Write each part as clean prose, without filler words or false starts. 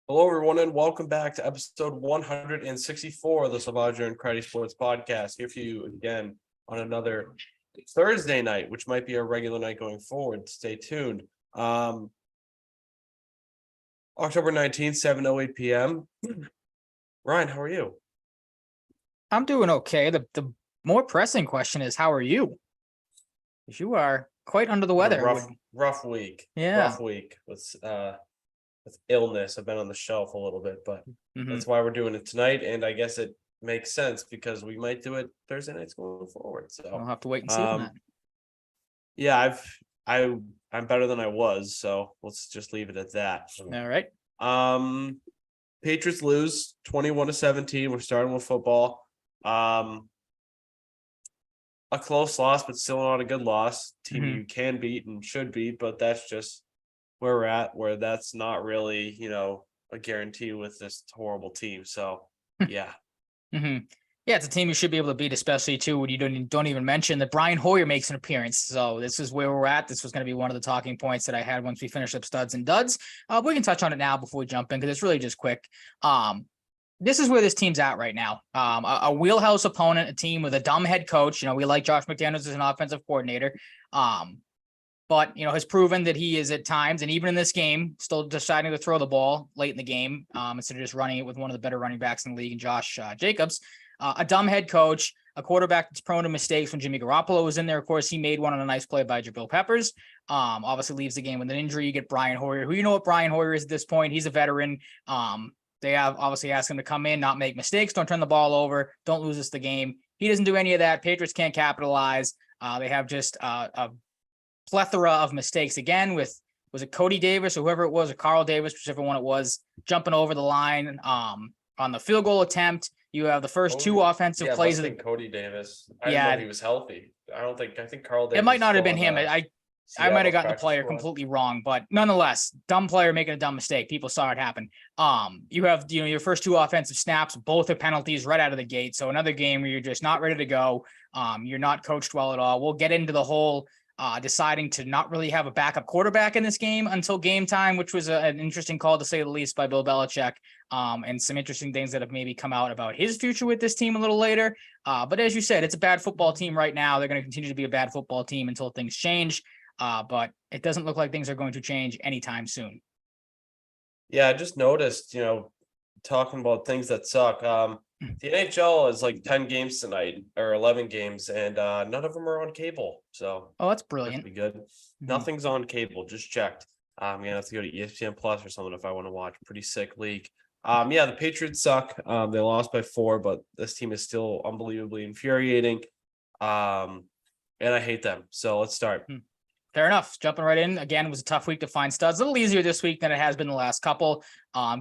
Hello, everyone, and welcome back to episode 164 of the Savage and Cratty Sports Podcast. Here for you again on another Thursday night, which might be our regular night going forward. Stay tuned. October 19th, 7:08 p.m. Ryan, how are you? I'm doing okay. The more pressing question is, how are you? Because you are quite under the weather. Rough week. Yeah. Rough week with illness. I've been on the shelf a little bit, but that's why we're doing it tonight. And I guess it makes sense because we might do it Thursday nights going forward. So I'll have to wait and see on that. Yeah, I'm better than I was, so let's just leave it at that. All right. Patriots lose 21-17. We're starting with football. A close loss, but still not a good loss. Team you can beat and should beat, but that's just where we're at, where that's not really, a guarantee with this horrible team. So, yeah. Yeah, it's a team you should be able to beat, especially too when you don't even mention that Brian Hoyer makes an appearance. So this is where we're at. This was going to be one of the talking points that I had once we finish up studs and duds. We can touch on it now before we jump in because it's really just quick. This is where this team's at right now. A wheelhouse opponent, a team with a dumb head coach. We like Josh McDaniels as an offensive coordinator. But, has proven that he is at times, and even in this game, still deciding to throw the ball late in the game instead of just running it with one of the better running backs in the league, and Josh Jacobs. A dumb head coach, a quarterback that's prone to mistakes. When Jimmy Garoppolo was in there, of course, he made one on a nice play by Jabril Peppers. Obviously leaves the game with an injury. You get Brian Hoyer, who what Brian Hoyer is at this point. He's a veteran. They have obviously asked him to come in, not make mistakes, don't turn the ball over, don't lose us the game. He doesn't do any of that. Patriots can't capitalize. They have just a plethora of mistakes again was it Cody Davis or whoever it was, or Carl Davis, whichever one it was, jumping over the line on the field goal attempt. You have the first two offensive plays of the Cody Davis. I didn't know he was healthy. I think Carl Davis. It might not have been him. I might have gotten the player completely wrong, but nonetheless, dumb player making a dumb mistake. People saw it happen. You have your first two offensive snaps, both are penalties right out of the gate. So another game where you're just not ready to go. You're not coached well at all. We'll get into the whole deciding to not really have a backup quarterback in this game until game time, which was an interesting call to say the least by Bill Belichick, and some interesting things that have maybe come out about his future with this team a little later. But as you said, it's a bad football team right now. They're going to continue to be a bad football team until things change. But it doesn't look like things are going to change anytime soon. Yeah, I just noticed, talking about things that suck. The NHL is like 10 games tonight or 11 games, and none of them are on cable. So that's brilliant. That'd be good. Nothing's on cable. Just checked. I'm gonna have to go to ESPN Plus or something if I want to watch. Pretty sick league. Yeah, the Patriots suck. They lost by 4, but this team is still unbelievably infuriating. And I hate them. So let's start. Fair enough. Jumping right in. Again, it was a tough week to find studs. A little easier this week than it has been the last couple.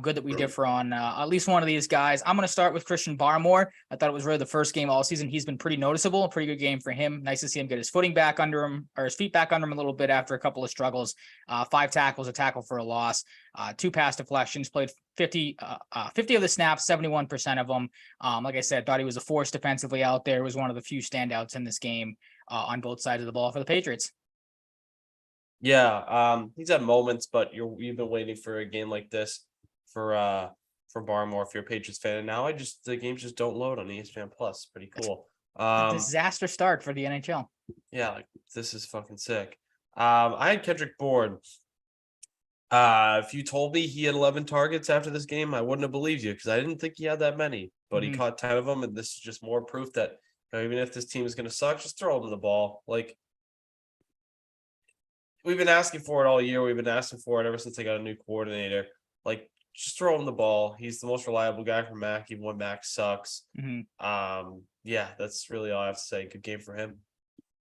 Good that we differ on at least one of these guys. I'm going to start with Christian Barmore. I thought it was really the first game all season. He's been pretty noticeable. A pretty good game for him. Nice to see him get his footing back under him, or his feet back under him a little bit after a couple of struggles. 5 tackles, a tackle for a loss, 2 pass deflections, played 50 of the snaps, 71% of them. Like I said, thought he was a force defensively out there. Was one of the few standouts in this game on both sides of the ball for the Patriots. Yeah, he's had moments, but you've been waiting for a game like this for Barmore if you're a Patriots fan. And now the games just don't load on ESPN Plus. Pretty cool. Disaster start for the NHL. Yeah, this is fucking sick. I had Kendrick Bourne. If you told me he had 11 targets after this game, I wouldn't have believed you because I didn't think he had that many. But he caught 10 of them, and this is just more proof that even if this team is going to suck, just throw them the ball. We've been asking for it all year. We've been asking for it ever since they got a new coordinator. Just throw him the ball. He's the most reliable guy for Mac, even when Mac sucks. Yeah, that's really all I have to say. Good game for him.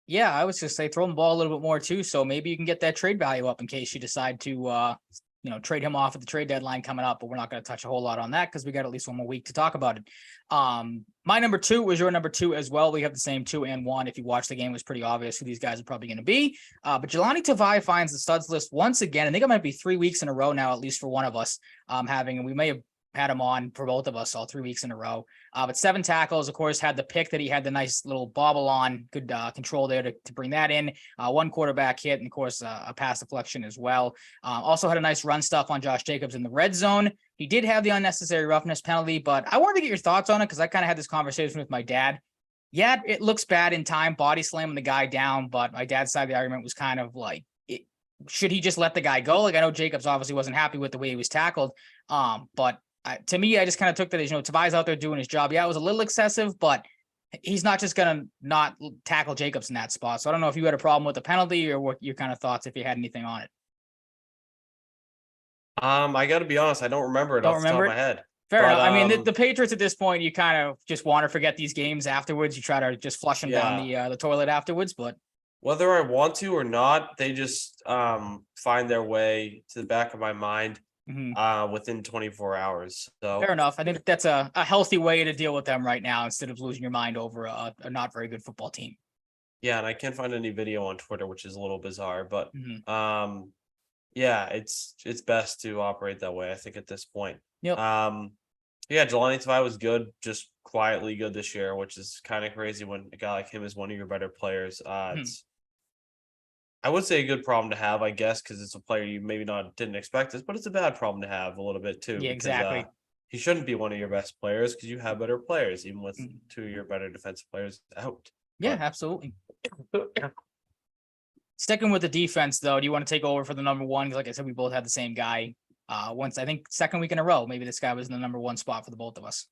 Yeah, I was just say throw him the ball a little bit more too. So maybe you can get that trade value up in case you decide to trade him off at the trade deadline coming up. But we're not going to touch a whole lot on that because we got at least one more week to talk about it. My number 2 was your number 2 as well. We have the same 2 and 1. If you watch the game, it was pretty obvious who these guys are probably going to be. But Jelani Tavai finds the studs list once again. I think it might be 3 weeks in a row now, at least for one of us and we may have had him on for both of us all 3 weeks in a row. But 7 tackles, of course, had the pick that he had the nice little bobble on, good control there to bring that in. 1 quarterback hit, and of course, a pass deflection as well. Also had a nice run stuff on Josh Jacobs in the red zone. He did have the unnecessary roughness penalty, but I wanted to get your thoughts on it because I kind of had this conversation with my dad. Yeah, it looks bad in time, body slamming the guy down, but my dad's side of the argument was kind of like, should he just let the guy go? Like, I know Jacobs obviously wasn't happy with the way he was tackled, but to me, I just kind of took that as, Tavai's out there doing his job. Yeah, it was a little excessive, but he's not just going to not tackle Jacobs in that spot. So I don't know if you had a problem with the penalty or what your kind of thoughts, if you had anything on it. I got to be honest, I don't remember it off the top of my head. Fair enough. I mean, the Patriots at this point, you kind of just want to forget these games afterwards. You try to just flush them down the toilet afterwards, but whether I want to or not, they just find their way to the back of my mind within 24 hours. So fair enough. I think that's a healthy way to deal with them right now instead of losing your mind over a not very good football team. Yeah, and I can't find any video on Twitter, which is a little bizarre, but yeah, it's best to operate that way, I think, at this point. Yep. Yeah, Jelani Tavai was good, just quietly good this year, which is kind of crazy when a guy like him is one of your better players. It's, I would say, a good problem to have, I guess, because it's a player you maybe didn't expect this, but it's a bad problem to have a little bit too. Yeah, because, exactly. He shouldn't be one of your best players because you have better players, even with 2 of your better defensive players out. Yeah, absolutely. Sticking with the defense, though, do you want to take over for the number one? Like I said, we both had the same guy. Once, I think, second week in a row, maybe this guy was in the number 1 spot for the both of us.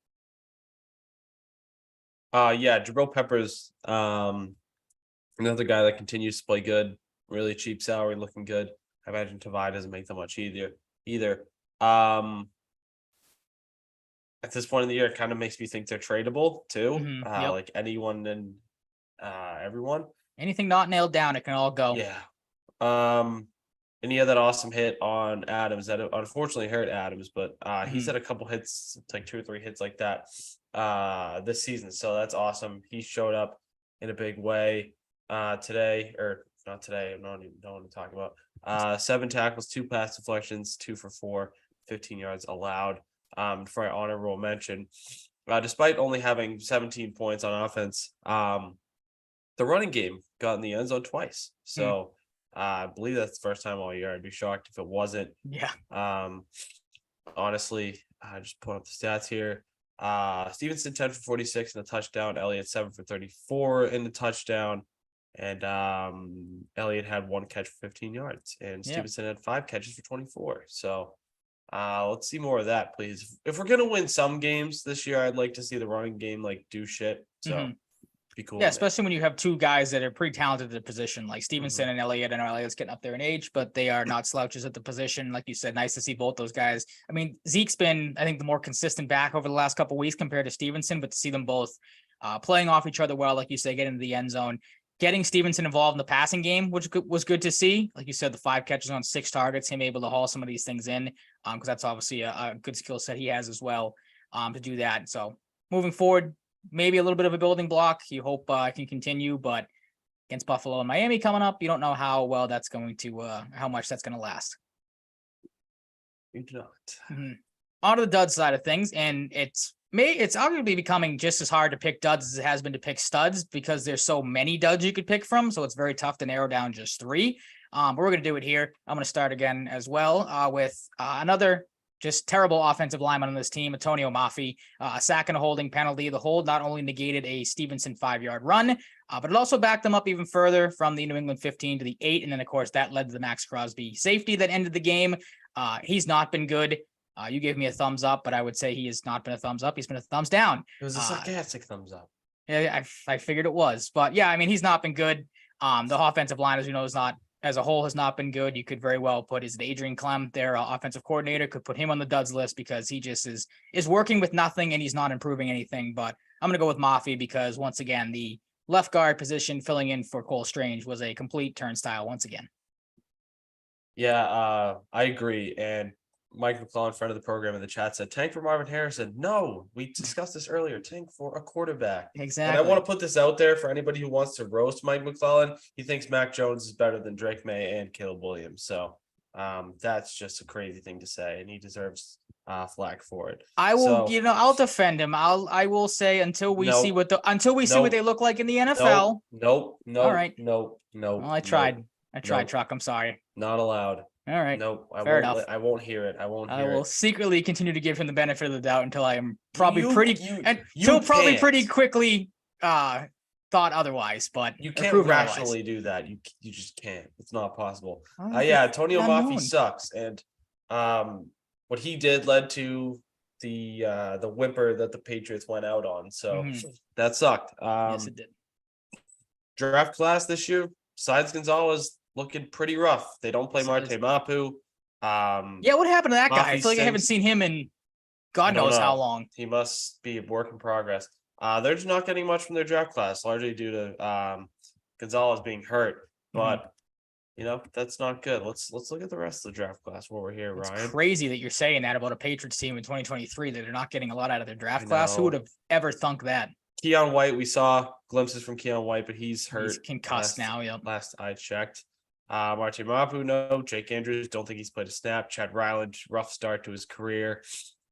Yeah, Jabril Peppers, another guy that continues to play good, really cheap salary, looking good. I imagine Tavai doesn't make that much either. At this point in the year, it kind of makes me think they're tradable too. Like anyone and everyone. Anything not nailed down, it can all go. Yeah. And he had that awesome hit on Adams that unfortunately hurt Adams, but he's had a couple hits, like 2 or 3 hits like that this season. So that's awesome. He showed up in a big way today, or not today. I don't even know what I'm talking about. 7 tackles, 2 pass deflections, 2 for 4, 15 yards allowed. For an honorable mention, despite only having 17 points on offense, the running game got in the end zone twice. So I believe that's the first time all year. I'd be shocked if it wasn't. Yeah. Honestly, I just put up the stats here. Stevenson 10 for 46 in a touchdown. Elliott 7 for 34 in the touchdown. And Elliott had 1 catch for 15 yards. And Stevenson had 5 catches for 24. So let's see more of that, please. If we're gonna win some games this year, I'd like to see the running game do shit. So be cool. Yeah, especially when you have 2 guys that are pretty talented at the position, like Stevenson and Elliott. I know Elliott's getting up there in age, but they are not slouches at the position. Like you said, nice to see both those guys. I mean, Zeke's been, I think, the more consistent back over the last couple of weeks compared to Stevenson, but to see them both playing off each other well, like you say, getting into the end zone, getting Stevenson involved in the passing game, which was good to see. Like you said, the 5 catches on 6 targets, him able to haul some of these things in, because that's obviously a good skill set he has as well to do that. So moving forward, maybe a little bit of a building block. You hope can continue, but against Buffalo and Miami coming up, you don't know how well that's going to, how much that's going to last. You do not. On to the dud side of things, and it's arguably becoming just as hard to pick duds as it has been to pick studs because there's so many duds you could pick from. So it's very tough to narrow down just 3. But we're going to do it here. I'm going to start again as well with another just terrible offensive lineman on this team, Antonio Mafi, a sack and a holding penalty. The hold not only negated a Stevenson 5-yard run, but it also backed them up even further from the New England 15 to the 8. And then, of course, that led to the Max Crosby safety that ended the game. He's not been good. You gave me a thumbs up, but I would say he has not been a thumbs up. He's been a thumbs down. It was a sarcastic thumbs up. Yeah, I figured it was. But yeah, I mean, he's not been good. The offensive line, as you know, is not, as a whole, has not been good. You could very well put, is it Adrian Clem, their offensive coordinator, could put him on the duds list because he just is working with nothing and he's not improving anything. But I'm going to go with Mafi because, once again, the left guard position filling in for Cole Strange was a complete turnstile once again. Yeah, I agree. And Mike McClellan, friend of the program, in the chat said, tank for Marvin Harrison. No, we discussed this earlier. Tank for a quarterback. Exactly. And I want to put this out there for anybody who wants to roast Mike McClellan. He thinks Mac Jones is better than Drake May and Caleb Williams. So that's just a crazy thing to say. And he deserves flag for it. I will, So I'll defend him. I will say until we see nope, see what they look like in the NFL. nope, All nope, right. nope, nope. Well, I tried. Nope, I tried, nope. Truck. I'm sorry. Not allowed. All right. Nope. Fair enough. I won't hear it. I won't I hear will it. secretly continue to give him the benefit of the doubt until I am probably You probably pretty can't. quickly thought otherwise, but You can't proven rationally do that. You just can't. It's not possible. otherwise. Yeah, Antonio Mafi Unknown. sucks, and what he did led to the whimper that the Patriots went out on. So that sucked. Yes, it did. Draft class this year, besides Gonzalez, looking pretty rough. They don't play Marte Mapu. Yeah, what happened to that guy? I feel like I haven't seen him in God knows how long. He must be a work in progress. They're just not getting much from their draft class, largely due to Gonzalez being hurt. But that's not good. Let's look at the rest of the draft class while we're here, Ryan. It's crazy that you're saying that about a Patriots team in 2023 that they're not getting a lot out of their draft class. Who would have ever thunk that? Keon White, we saw glimpses from Keon White, but he's hurt. He's concussed now. Yep. Last I checked. Marte Mapu, no. Jake Andrews, don't think he's played a snap. Chad Ryland, rough start to his career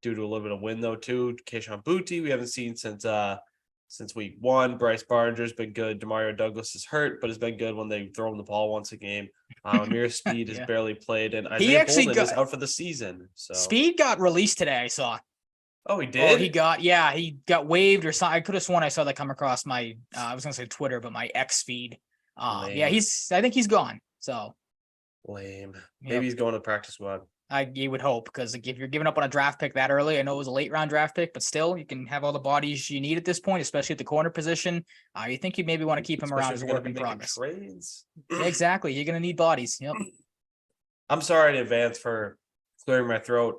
due to a little bit of wind, though, too. Keishon Boutte, we haven't seen since week 1. Bryce Barringer's been good. Demario Douglas is hurt, but has been good when they throw him the ball once a game. Amir Speed has barely played, and Isaiah Bolden is out for the season. So Speed got released today, I saw. Oh, he did? Oh, he got waived or something. I could have sworn I saw that come across my, I was going to say Twitter, but my X feed. Yeah, I think he's gone. So lame. Maybe he's going to practice squad. You would hope, because if you're giving up on a draft pick that early, I know it was a late round draft pick, but still, you can have all the bodies you need at this point, especially at the corner position. You think you maybe want to keep him around as a work in progress. Trades. Exactly. You're going to need bodies. Yep. I'm sorry in advance for clearing my throat,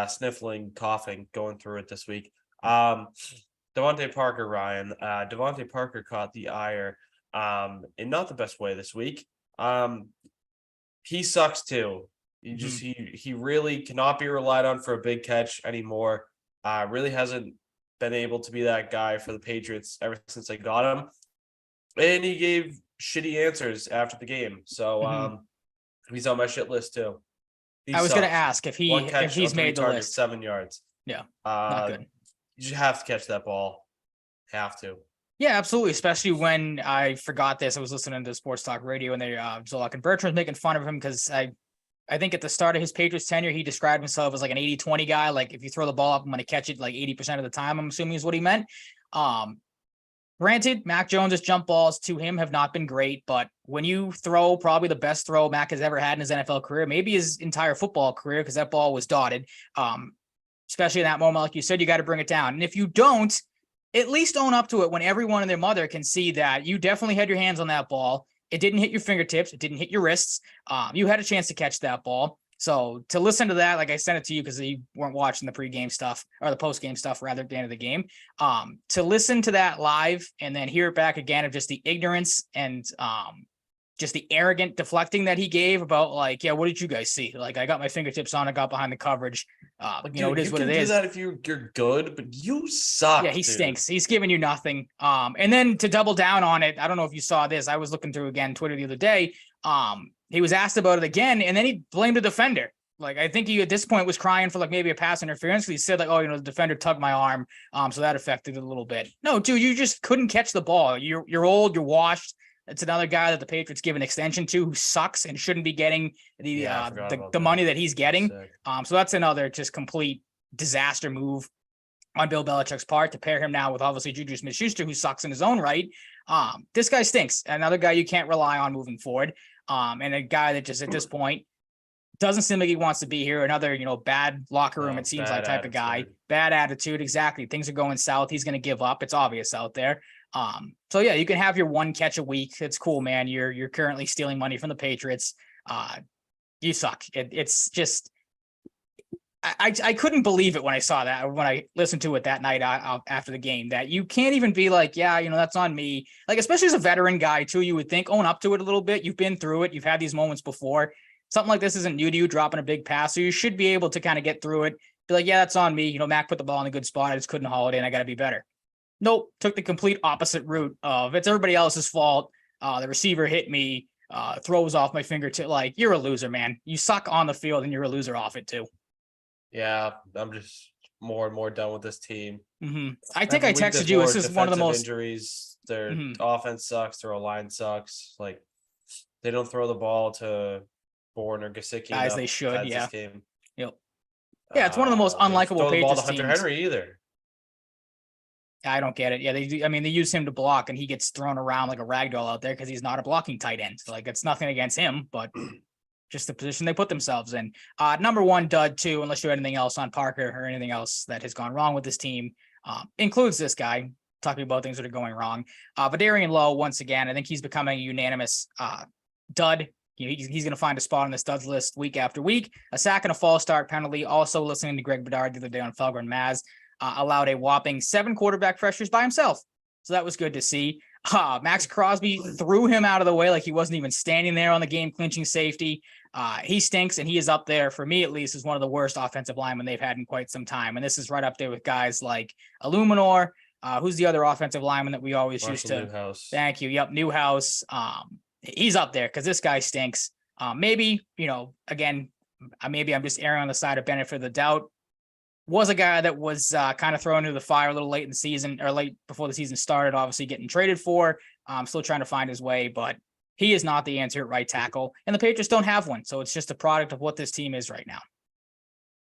sniffling, coughing, going through it this week. Devontae Parker, Ryan. Devontae Parker caught the ire in not the best way this week. He sucks too. He really cannot be relied on for a big catch anymore. Really hasn't been able to be that guy for the Patriots ever since they got him. And he gave shitty answers after the game. So he's on my shit list too. I was going to ask if he's made the list. 7 yards. Yeah, not good. You just have to catch that ball. Have to. Yeah, absolutely. Especially when I forgot this. I was listening to Sports Talk Radio and they Zolak and Bertrand was making fun of him because I think at the start of his Patriots tenure, he described himself as like an 80-20 guy. Like if you throw the ball up, I'm going to catch it like 80% of the time, I'm assuming is what he meant. Granted, Mac Jones's jump balls to him have not been great, but when you throw probably the best throw Mac has ever had in his NFL career, maybe his entire football career, because that ball was dotted, especially in that moment, like you said, you got to bring it down. And if you don't, at least own up to it when everyone and their mother can see that you definitely had your hands on that ball. It didn't hit your fingertips. It didn't hit your wrists. You had a chance to catch that ball. So to listen to that, like I sent it to you because you weren't watching the pregame stuff or the postgame stuff rather at the end of the game. To listen to that live and then hear it back again of just the ignorance and just the arrogant deflecting that he gave about like, yeah, what did you guys see? Like I got my fingertips on, I got behind the coverage. It is what it is. You can do that if you're good, but you suck. Yeah, he stinks. He's giving you nothing. And then to double down on it, I don't know if you saw this. I was looking through again Twitter the other day. He was asked about it again, and then he blamed the defender. Like I think he at this point was crying for like maybe a pass interference. He said like, oh, the defender tugged my arm, so that affected it a little bit. No, dude, you just couldn't catch the ball. You're old, you're washed. It's another guy that the Patriots give an extension to who sucks and shouldn't be getting the money that he's getting. So that's another just complete disaster move on Bill Belichick's part to pair him now with obviously Juju Smith-Schuster, who sucks in his own right. This guy stinks. Another guy you can't rely on moving forward. And a guy that just at this point doesn't seem like he wants to be here. Another, bad locker room, it seems like type of guy. Bad attitude. Exactly. Things are going south. He's going to give up. It's obvious out there. So yeah, you can have your one catch a week. It's cool, man. You're currently stealing money from the Patriots. You suck. It's just, I couldn't believe it when I saw that, when I listened to it that night after the game, that you can't even be like, yeah, that's on me. Like, especially as a veteran guy too, you would think own up to it a little bit. You've been through it. You've had these moments before. Something like this isn't new to you, dropping a big pass. So you should be able to kind of get through it. Be like, yeah, that's on me. Mac put the ball in a good spot. I just couldn't haul it in. I got to be better. Nope. Took the complete opposite route of it's everybody else's fault. The receiver hit me, throws off my fingertip. Like, you're a loser, man. You suck on the field and you're a loser off it too. Yeah, I'm just more and more done with this team. I think I believe texted there's you. more This is one of the defensive most injuries. Their Mhm. offense sucks. Their line sucks. Like they don't throw the ball to Bourne or Gasicki guys enough they should. besides this Yeah. game. Yep. Yeah, it's one of the most They don't unlikable throw the ball to Patriots Hunter teams. Henry either. I don't get it. Yeah, they do. I mean, they use him to block, and he gets thrown around like a rag doll out there because he's not a blocking tight end. So, like, it's nothing against him, but just the position they put themselves in. Number one dud too, unless you have anything else on Parker or anything else that has gone wrong with this team, includes this guy talking about things that are going wrong. Vidarian Lowe, once again, I think he's becoming a unanimous dud. He's going to find a spot on the studs list week after week. A sack and a false start penalty. Also listening to Greg Bedard the other day on Felger and Maz, allowed a whopping 7 quarterback pressures by himself. So that was good to see. Max Crosby threw him out of the way like he wasn't even standing there on the game clinching safety. He stinks, and he is up there, for me at least, as one of the worst offensive linemen they've had in quite some time. And this is right up there with guys like Illuminor. Who's the other offensive lineman that we always used to? Newhouse. Thank you. Yep, Newhouse. He's up there because this guy stinks. Maybe, again, maybe I'm just erring on the side of benefit of the doubt. Was a guy that was kind of thrown into the fire a little late in the season, or late before the season started, obviously getting traded for. Still trying to find his way, but he is not the answer at right tackle. And the Patriots don't have one. So it's just a product of what this team is right now.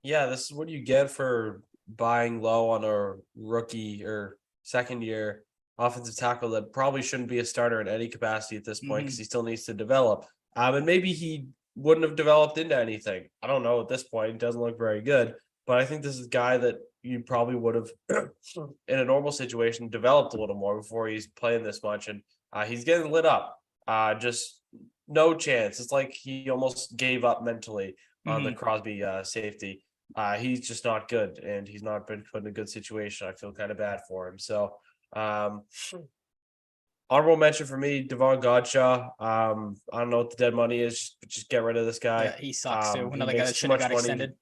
Yeah, this is what you get for buying low on a rookie or second year offensive tackle that probably shouldn't be a starter in any capacity at this point because he still needs to develop. And maybe he wouldn't have developed into anything. I don't know at this point. He doesn't look very good. But I think this is a guy that you probably would have, in a normal situation, developed a little more before he's playing this much. And he's getting lit up. Just no chance. It's like he almost gave up mentally on the Crosby safety. He's just not good, and he's not been put in a good situation. I feel kind of bad for him. So, honorable mention for me, Devon Godshaw. I don't know what the dead money is. Just get rid of this guy. Yeah, he sucks too. Another guy that should have got extended.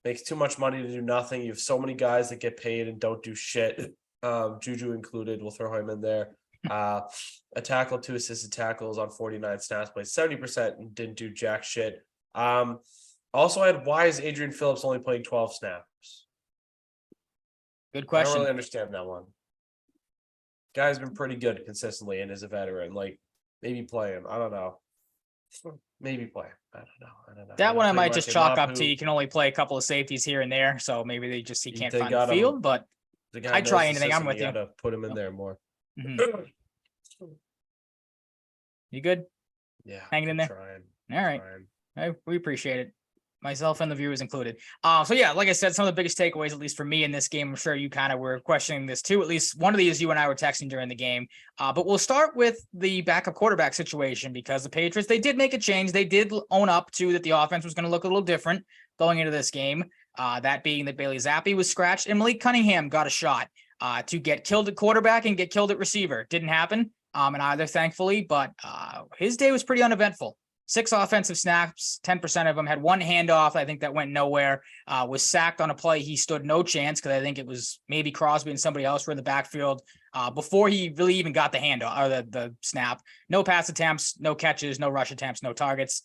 Makes too much money to do nothing. You have so many guys that get paid and don't do shit. Juju included. We'll throw him in there. A tackle, 2 assisted tackles on 49 snaps, played 70% and didn't do jack shit. Also, why is Adrian Phillips only playing 12 snaps? Good question. I don't really understand that one. Guy's been pretty good consistently and is a veteran. Like, maybe play him. I don't know. Maybe play him. I don't know. That one I might just chalk up to you can only play a couple of safeties here and there, so maybe he can't find the field. But I'd try anything. I'm with you. Gotta put him in there more. You good? Yeah, hanging in there. Trying. All right, we appreciate it. Myself and the viewers included. So yeah, like I said, some of the biggest takeaways, at least for me in this game, I'm sure you kind of were questioning this too. At least one of these you and I were texting during the game. But we'll start with the backup quarterback situation because the Patriots, they did make a change. They did own up to that the offense was going to look a little different going into this game. That being that Bailey Zappi was scratched and Malik Cunningham got a shot to get killed at quarterback and get killed at receiver. Didn't happen in either, thankfully, but his day was pretty uneventful. 6 offensive snaps, 10% of them had 1 handoff. I think that went nowhere. Was sacked on a play. He stood no chance because I think it was maybe Crosby and somebody else were in the backfield before he really even got the handoff or the snap. No pass attempts, no catches, no rush attempts, no targets.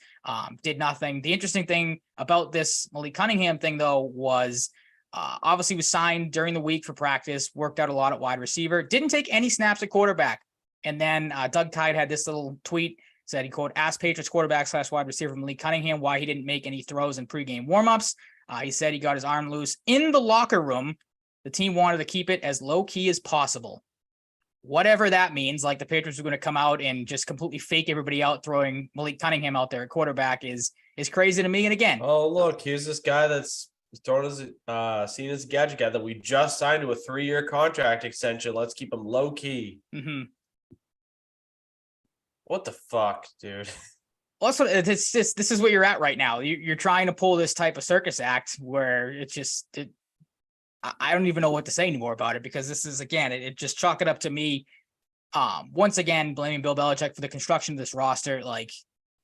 Did nothing. The interesting thing about this Malik Cunningham thing, though, was obviously was signed during the week for practice, worked out a lot at wide receiver, didn't take any snaps at quarterback. And then Doug Tide had this little tweet. Said he, quote, asked Patriots quarterback / wide receiver Malik Cunningham why he didn't make any throws in pregame warmups. He said he got his arm loose in the locker room. The team wanted to keep it as low key as possible. Whatever that means, like the Patriots are going to come out and just completely fake everybody out, throwing Malik Cunningham out there at quarterback is crazy to me. And again, oh look, here's this guy that's thrown as seen as a gadget guy that we just signed to a 3-year contract extension. Let's keep him low key. What the fuck, dude? Also, this is what you're at right now. You're trying to pull this type of circus act where it's just, I don't even know what to say anymore about it because this is, again, it just chalk it up to me. Once again, blaming Bill Belichick for the construction of this roster. Like,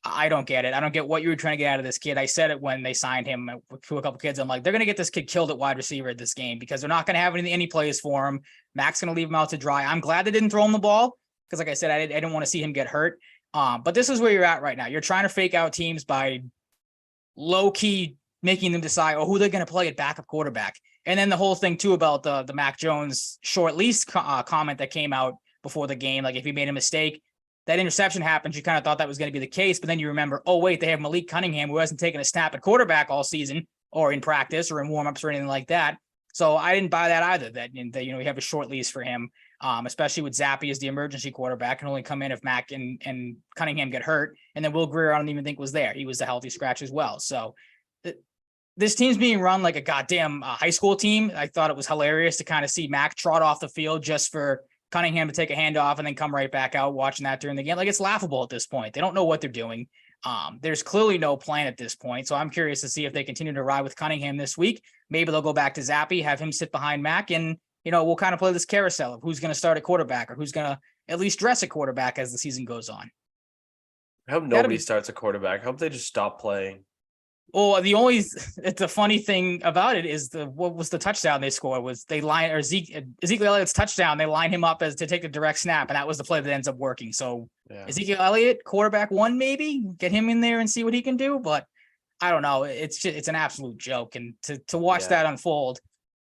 I don't get it. I don't get what you were trying to get out of this kid. I said it when they signed him to a couple kids. I'm like, they're going to get this kid killed at wide receiver at this game because they're not going to have any plays for him. Mac's going to leave him out to dry. I'm glad they didn't throw him the ball. Because like I said, I didn't want to see him get hurt. But this is where you're at right now. You're trying to fake out teams by low-key making them decide, who they're going to play at backup quarterback. And then the whole thing too about the Mac Jones short lease comment that came out before the game. Like if he made a mistake, that interception happens, you kind of thought that was going to be the case. But then you remember, oh, wait, they have Malik Cunningham, who hasn't taken a snap at quarterback all season or in practice or in warmups or anything like that. So I didn't buy that either, that we have a short lease for him, especially with Zappy as the emergency quarterback, can only come in if Mac and Cunningham get hurt. And then Will Grier, I don't even think was there. He was the healthy scratch as well. So this team's being run like a goddamn high school team. I thought it was hilarious to kind of see Mac trot off the field just for Cunningham to take a handoff and then come right back out, watching that during the game. Like, it's laughable at this point. They don't know what they're doing. There's clearly no plan at this point. So I'm curious to see if they continue to ride with Cunningham this week. Maybe they'll go back to Zappy, have him sit behind Mac, and, we'll kind of play this carousel of who's going to start at quarterback or who's going to at least dress at quarterback as the season goes on. I hope nobody starts a quarterback. I hope they just stop playing. Well, the funny thing about it is what was the touchdown they scored was they line or Ezekiel Elliott's touchdown. They line him up as to take the direct snap, and that was the play that ends up working. So Ezekiel Elliott, quarterback one, maybe get him in there and see what he can do. But I don't know. It's an absolute joke, and to watch that unfold,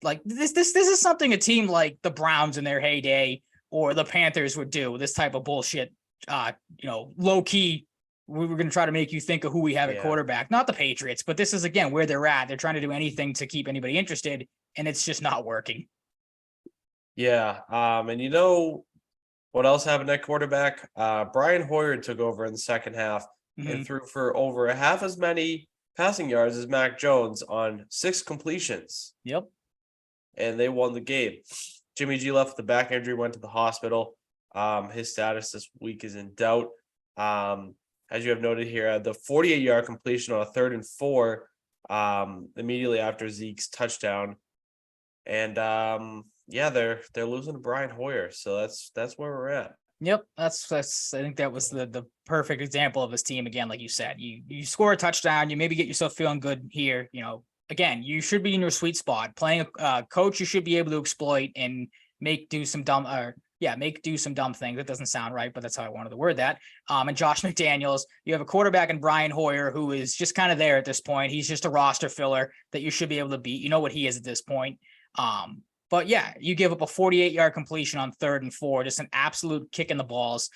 like this is something a team like the Browns in their heyday or the Panthers would do. This type of bullshit, low key. We were going to try to make you think of who we have at quarterback, not the Patriots, but this is, again, where they're at. They're trying to do anything to keep anybody interested, and it's just not working. Yeah. And what else happened at quarterback? Brian Hoyer took over in the second half and threw for over half as many passing yards as Mac Jones on 6 completions. Yep. And they won the game. Jimmy G left with the back injury, went to the hospital. His status this week is in doubt. As you have noted here, the 48-yard completion on a 3rd and 4, immediately after Zeke's touchdown, and they're losing to Brian Hoyer, so that's where we're at. Yep, that's I think that was the perfect example of this team again. Like you said, you score a touchdown, you maybe get yourself feeling good here. Again, you should be in your sweet spot. Playing a coach, you should be able to exploit and make do some dumb things. That doesn't sound right, but that's how I wanted to word that. And Josh McDaniels, you have a quarterback in Brian Hoyer, who is just kind of there at this point. He's just a roster filler that you should be able to beat. You know what he is at this point. But yeah, you give up a 48-yard completion on 3rd and 4, just an absolute kick in the balls.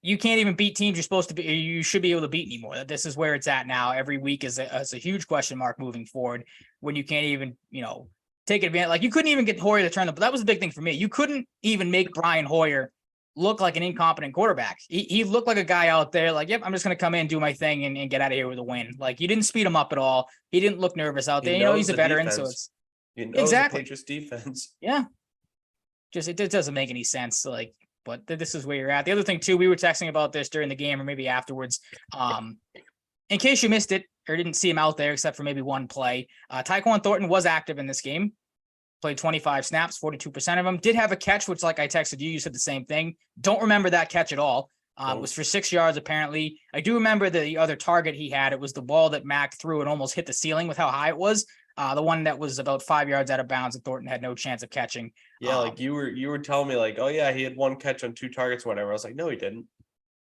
You can't even beat teams you should be able to beat anymore. This is where it's at now. Every week is a huge question mark moving forward when you can't even, take advantage. Like, you couldn't even get Hoyer to turn that was the big thing for me. You couldn't even make Brian Hoyer look like an incompetent quarterback. He looked like a guy out there like, yep, I'm just going to come in, do my thing, and get out of here with a win. Like, you didn't speed him up at all. He didn't look nervous out there. He's a veteran, defense. So it's exactly the Patriots defense. Yeah. It doesn't make any sense. But this is where you're at. The other thing too, we were texting about this during the game or maybe afterwards. In case you missed it or didn't see him out there, except for maybe one play, Tyquan Thornton was active in this game, played 25 snaps, 42% of them, did have a catch, which, like I texted you, you said the same thing. Don't remember that catch at all. It was for 6 yards, apparently. I do remember the other target he had. It was the ball that Mac threw and almost hit the ceiling with how high it was. The one that was about 5 yards out of bounds and Thornton had no chance of catching. Yeah, like you were telling me, like, oh yeah, he had 1 catch on 2 targets or whatever. I was like, no, he didn't.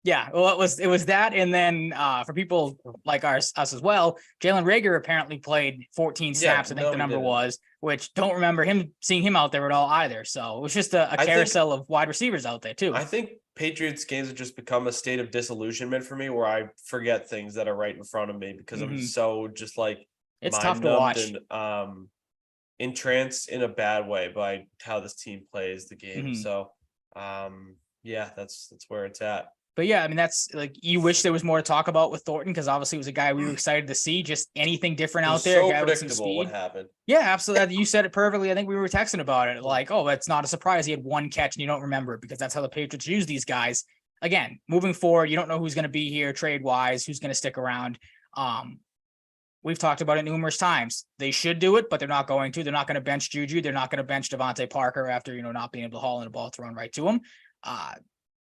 Yeah, well, it was that, and then for people like us as well, Jalen Reagor apparently played 14 snaps. I think the number was, which don't remember seeing him out there at all either. So it was just a carousel of wide receivers out there too. I think Patriots games have just become a state of disillusionment for me, where I forget things that are right in front of me because I'm so just like it's tough to watch and entranced in a bad way by how this team plays the game. So that's where it's at. But yeah, I mean, that's like, you wish there was more to talk about with Thornton, because obviously it was a guy we were excited to see. Just anything different out there. So predictable what happened. Yeah, absolutely. You said it perfectly. I think we were texting about it. Like, oh, it's not a surprise he had 1 catch and you don't remember it, because that's how the Patriots use these guys. Again, moving forward, you don't know who's going to be here trade wise, who's going to stick around. We've talked about it numerous times. They should do it, but they're not going to. They're not going to bench Juju. They're not going to bench Devontae Parker after, not being able to haul in a ball thrown right to him.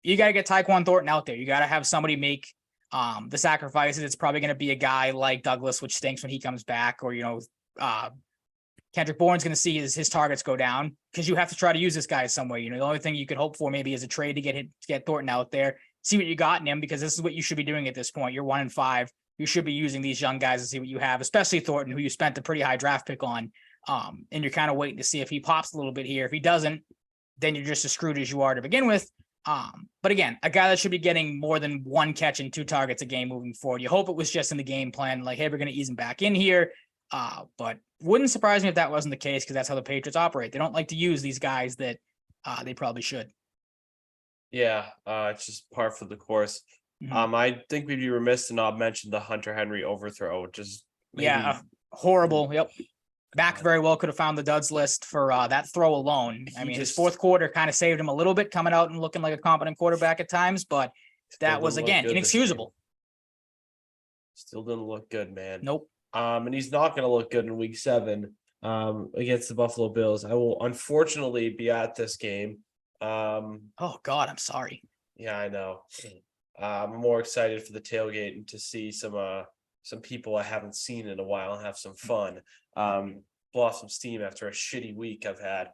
You got to get Tyquan Thornton out there. You got to have somebody make the sacrifices. It's probably going to be a guy like Douglas, which stinks when he comes back, or, Kendrick Bourne's going to see his targets go down, because you have to try to use this guy some way. The only thing you could hope for maybe is a trade to get Thornton out there, see what you got in him, because this is what you should be doing at this point. You're 1-5. you should be using these young guys to see what you have, especially Thornton, who you spent a pretty high draft pick on. And you're kind of waiting to see if he pops a little bit here. If he doesn't, then you're just as screwed as you are to begin with. But again, a guy that should be getting more than 1 catch and 2 targets a game moving forward. You hope it was just in the game plan, like, hey, we're going to ease him back in here. But wouldn't surprise me if that wasn't the case, because that's how the Patriots operate. They don't like to use these guys that they probably should. Yeah, it's just par for the course. Mm-hmm. I think we'd be remiss to not mention the Hunter Henry overthrow, which is horrible. Yep. Mac very well could have found the duds list for that throw alone. I mean, his fourth quarter kind of saved him a little bit, coming out and looking like a competent quarterback at times, but that was, again, inexcusable. Still didn't look good, man. Nope. And he's not going to look good in week 7 against the Buffalo Bills. I will unfortunately be at this game. Oh, God, I'm sorry. Yeah, I know. I'm more excited for the tailgate and to see some people I haven't seen in a while and have some fun. Blow off some steam after a shitty week I've had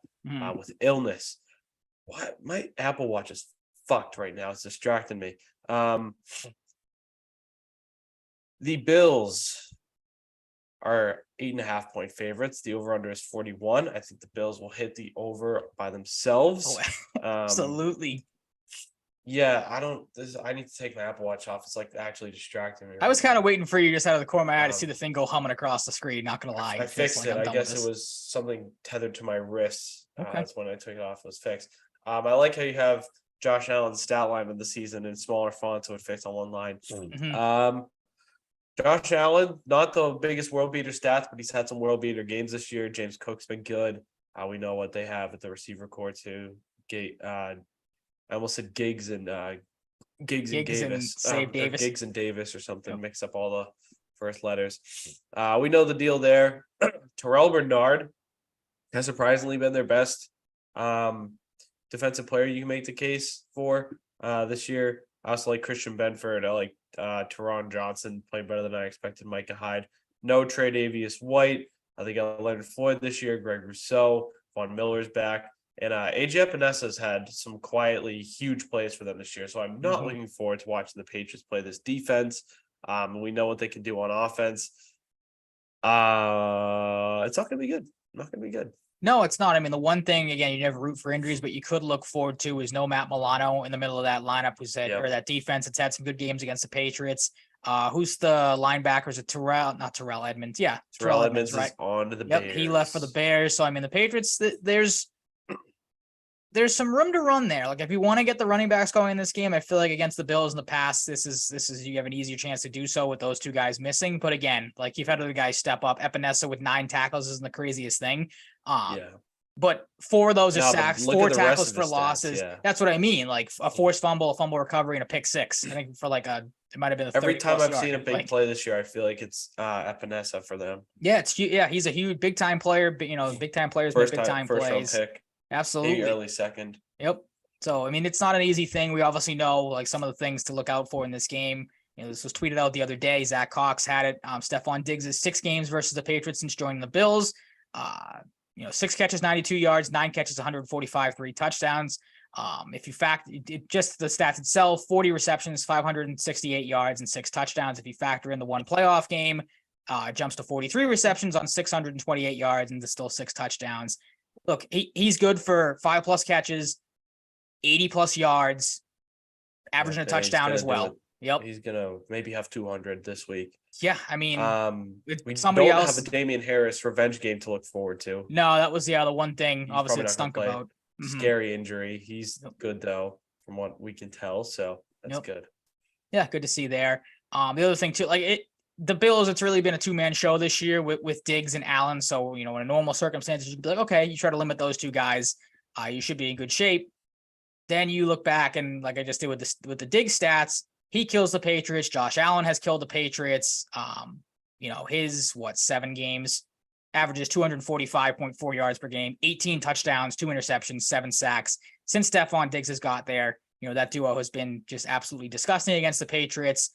with illness. What? My Apple Watch is fucked right now. It's distracting me. The Bills are 8.5 point favorites. The over-under is 41. I think the Bills will hit the over by themselves. Oh, absolutely. Yeah, I need to take my Apple Watch off. It's like actually distracting me. I was kind of waiting for you just out of the corner of my eye to see the thing go humming across the screen. Not gonna lie. I fixed it. I guess it was something tethered to my wrist. Okay. That's when I took it off. It was fixed. I like how you have Josh Allen's stat line of the season in smaller font, so it fits on one line. Mm-hmm. Josh Allen, not the biggest world beater stats, but he's had some world beater games this year. James Cook's been good. We know what they have at the receiver core too. I almost said Giggs and Davis. Giggs and Davis or something. Yep. Mix up all the first letters. We know the deal there. Terrell Bernard has surprisingly been their best defensive player you can make the case for this year. I also like Christian Benford. I like Teron Johnson playing better than I expected. Micah Hyde. No trade Tre'Davious White. I think I got Leonard Floyd this year. Greg Rousseau. Von Miller's back. And AJ Epinesa had some quietly huge plays for them this year. So I'm not looking forward to watching the Patriots play this defense. We know what they can do on offense. It's not going to be good. Not going to be good. No, it's not. I mean, the one thing, again, you never root for injuries, but you could look forward to is no Matt Milano in the middle of that lineup or that defense. It's had some good games against the Patriots. Who's the linebackers? Not Terrell Edmonds. Yeah. Terrell Edmonds right? Is on to the Bears. He left for the Bears. So, I mean, the Patriots, there's some room to run there. Like, if you want to get the running backs going in this game, I feel like against the Bills in the past, this is you have an easier chance to do so with those two guys missing. But again, like, you've had other guys step up. Epinesa with 9 tackles isn't the craziest thing. But 4 of those are sacks, 4 tackles for losses. Yeah. That's what I mean. Like a forced fumble, a fumble recovery, and a pick 6. I think for like it might have been every time I've seen a big play this year, I feel like it's Epinesa for them. Yeah, he's a huge big time player. But big time players make big time plays. Pick. Absolutely. Maybe early second. Yep. So, I mean, it's not an easy thing. We obviously know like some of the things to look out for in this game. This was tweeted out the other day. Zach Cox had it. Stephon Diggs is 6 games versus the Patriots since joining the Bills. 6 catches, 92 yards, 9 catches, 145, 3 touchdowns. If you factor just the stats itself, 40 receptions, 568 yards, and 6 touchdowns. If you factor in the 1 playoff game, it jumps to 43 receptions on 628 yards and still 6 touchdowns. Look, he's good for 5+ catches, +80 yards, averaging a touchdown as well. Yep. He's going to maybe have 200 this week. Yeah, I mean, we don't have a Damian Harris revenge game to look forward to. No, that was the one thing obviously it stunk about. Scary injury. He's good though, from what we can tell. So that's good. Yeah, good to see there. The other thing too, the Bills, it's really been a 2-man show this year with Diggs and Allen. So, in a normal circumstances, you'd be like, okay, you try to limit those 2 guys. You should be in good shape. Then you look back and like I just did with the Diggs stats, he kills the Patriots. Josh Allen has killed the Patriots. His 7 games, averages 245.4 yards per game, 18 touchdowns, 2 interceptions, 7 sacks. Since Stephon Diggs has got there, that duo has been just absolutely disgusting against the Patriots.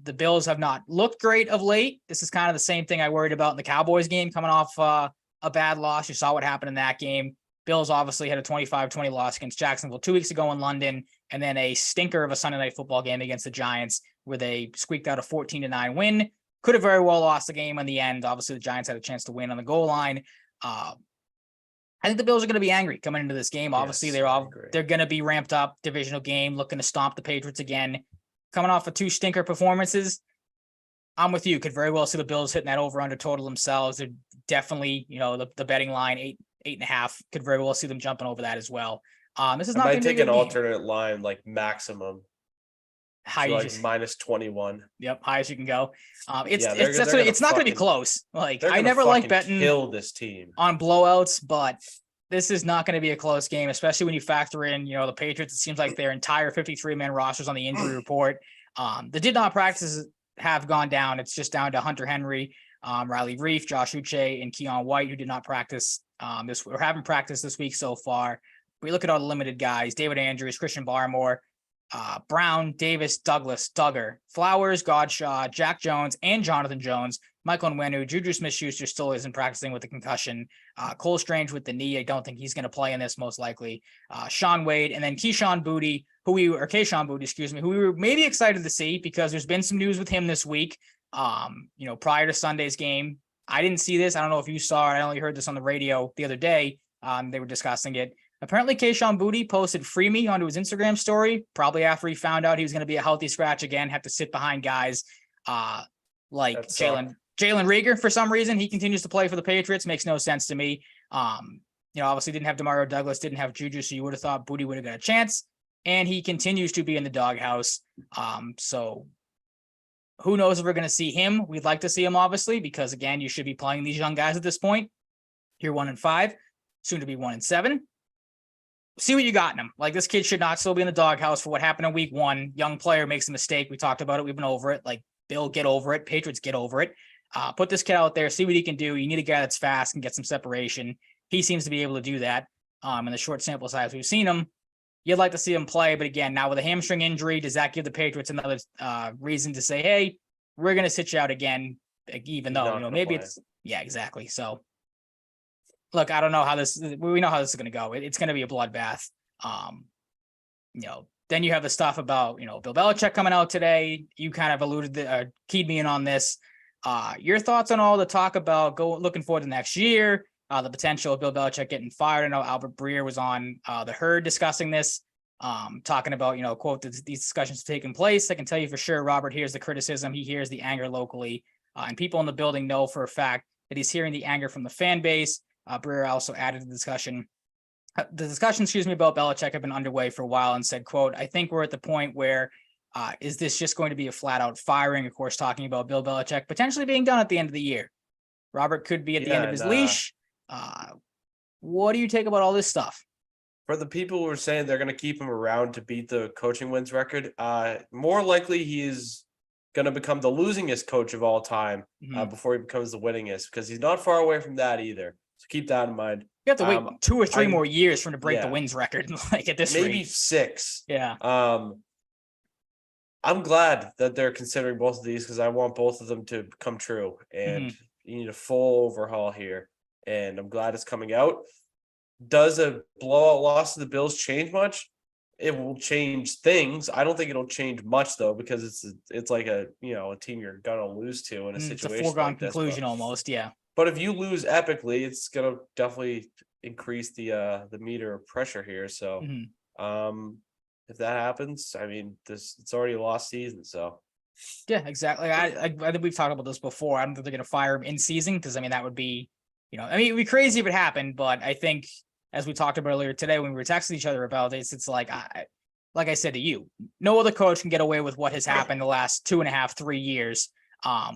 The Bills have not looked great of late. This is kind of the same thing I worried about in the Cowboys game, coming off a bad loss. You saw what happened in that game. Bills obviously had a 25-20 loss against Jacksonville 2 weeks ago in London, and then a stinker of a Sunday night football game against the Giants. where they squeaked out a 14-9 win. Could have very well lost the game in the end. Obviously, the Giants had a chance to win on the goal line. I think the Bills are going to be angry coming into this game. Obviously, they're going to be ramped up. Divisional game, looking to stomp the Patriots again. Coming off of 2 stinker performances, I'm with you. Could very well see the Bills hitting that over/under total themselves. They're definitely, the betting line 8.5. Could very well see them jumping over that as well. This is not going to take an alternate line like maximum. High, so like minus 21. Yep, high as you can go. It's not going to be close. Like I never like betting kill this team on blowouts, but this is not going to be a close game, especially when you factor in, the Patriots. It seems like their entire 53-man rosters on the injury report. The did not practice have gone down. It's just down to Hunter Henry, Riley Reif, Josh Uche, and Keon White, who did not practice haven't practiced this week so far. We look at all the limited guys: David Andrews, Christian Barmore, Brown, Davis, Douglas, Duggar, Flowers, Godshaw, Jack Jones, and Jonathan Jones, Michael Onwenu, Juju Smith-Schuster still isn't practicing with the concussion. Cole Strange with the knee. I don't think he's going to play in this most likely. Sean Wade, and then Kayshon Boutte, who we were maybe excited to see because there's been some news with him this week. Prior to Sunday's game, I didn't see this. I don't know if you saw it. I only heard this on the radio the other day. They were discussing it. Apparently, Kayshon Boutte posted "Free Me" onto his Instagram story, probably after he found out he was going to be a healthy scratch again, have to sit behind guys like Jalen Reagor. For some reason, he continues to play for the Patriots. Makes no sense to me. Obviously didn't have DeMario Douglas, didn't have Juju, so you would have thought Boutte would have got a chance. And he continues to be in the doghouse. So who knows if we're going to see him? We'd like to see him, obviously, because, again, you should be playing these young guys at this point. You're 1-5, soon to be 1-7. See what you got in him. Like, this kid should not still be in the doghouse for what happened in week 1. Young player makes a mistake. We talked about it. We've been over it. Like, Bill, get over it. Patriots, get over it. Put this kid out there. See what he can do. You need a guy that's fast and get some separation. He seems to be able to do that. In the short sample size we've seen him. You'd like to see him play, but again, now with a hamstring injury, does that give the Patriots another reason to say, hey, we're going to sit you out again, even though, maybe it's, yeah, exactly. So, look, I don't know how we know how this is going to go. It's going to be a bloodbath. Then you have the stuff about, Bill Belichick coming out today. You kind of keyed me in on this. Your thoughts on all the talk about looking forward to next year, the potential of Bill Belichick getting fired. I know Albert Breer was on the Herd discussing this, talking about, quote, these discussions taking place. I can tell you for sure, Robert hears the criticism. He hears the anger locally, and people in the building know for a fact that he's hearing the anger from the fan base. Breer also added to the discussion. The discussions, about Belichick have been underway for a while and said, quote, I think we're at the point where is this just going to be a flat out firing? Of course, talking about Bill Belichick potentially being done at the end of the year. Robert could be at the end of his leash. What do you take about all this stuff? For the people who are saying they're going to keep him around to beat the coaching wins record, more likely he is going to become the losingest coach of all time before he becomes the winningest, because he's not far away from that either. So keep that in mind. You have to wait 2 or 3 more years for him to break the wins record. Like at this maybe rate. 6. Yeah. I'm glad that they're considering both of these because I want both of them to come true. And you need a full overhaul here. And I'm glad it's coming out. Does a blowout loss to the Bills change much? It will change things. I don't think it'll change much though, because it's like a team you're gonna lose to in a situation. It's a foregone like this, conclusion almost, yeah. But if you lose epically, it's gonna definitely increase the meter of pressure here. So if that happens, I mean, it's already a lost season. So yeah, exactly. I think we've talked about this before. I don't think they're gonna fire him in season because that would be, it'd be crazy if it happened. But I think, as we talked about earlier today when we were texting each other about this, it's like I said to you, no other coach can get away with what has happened the last 2.5, 3 years,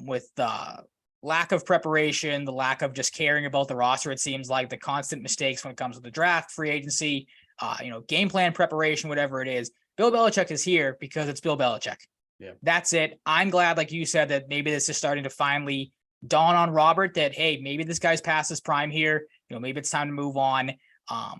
with the lack of preparation, the lack of just caring about the roster. It seems like the constant mistakes when it comes to the draft, free agency, game plan preparation, whatever it is. Bill Belichick is here because it's Bill Belichick. Yeah, that's it. I'm glad, like you said, that maybe this is starting to finally dawn on Robert that, hey, maybe this guy's past his prime here. Maybe it's time to move on. I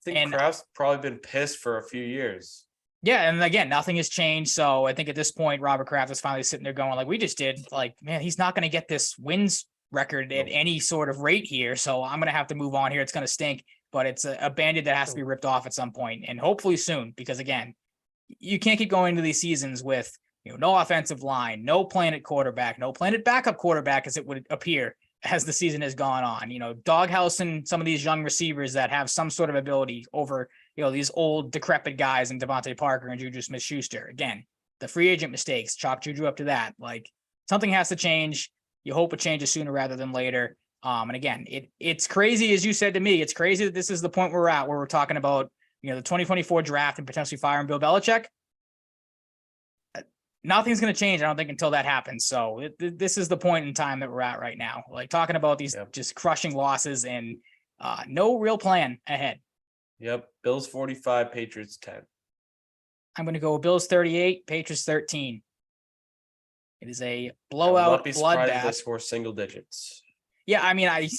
think Kraft's probably been pissed for a few years. Yeah, and again, nothing has changed. So I think at this point, Robert Kraft is finally sitting there going, like we just did, like, man, he's not going to get this wins record at any sort of rate here. So I'm going to have to move on here. It's going to stink, but it's a Band-Aid that has to be ripped off at some point, and hopefully soon, because again, you can't keep going into these seasons with no offensive line, no planet quarterback, no planet backup quarterback, as it would appear as the season has gone on. Doghousing some of these young receivers that have some sort of ability over, these old decrepit guys in Devontae Parker and Juju Smith-Schuster. Again, the free agent mistakes, chalk Juju up to that. Like, something has to change. You hope it changes sooner rather than later. And again, it's crazy, as you said to me, it's crazy that this is the point we're at where we're talking about, the 2024 draft and potentially firing Bill Belichick. Nothing's going to change, I don't think, until that happens. So this is the point in time that we're at right now. Like, talking about these just crushing losses and no real plan ahead. Yep. Bills 45, Patriots 10. I'm going to go Bills 38, Patriots 13. It is a blowout. I would not be surprised if they bloodbath. score single digits. Yeah, I mean,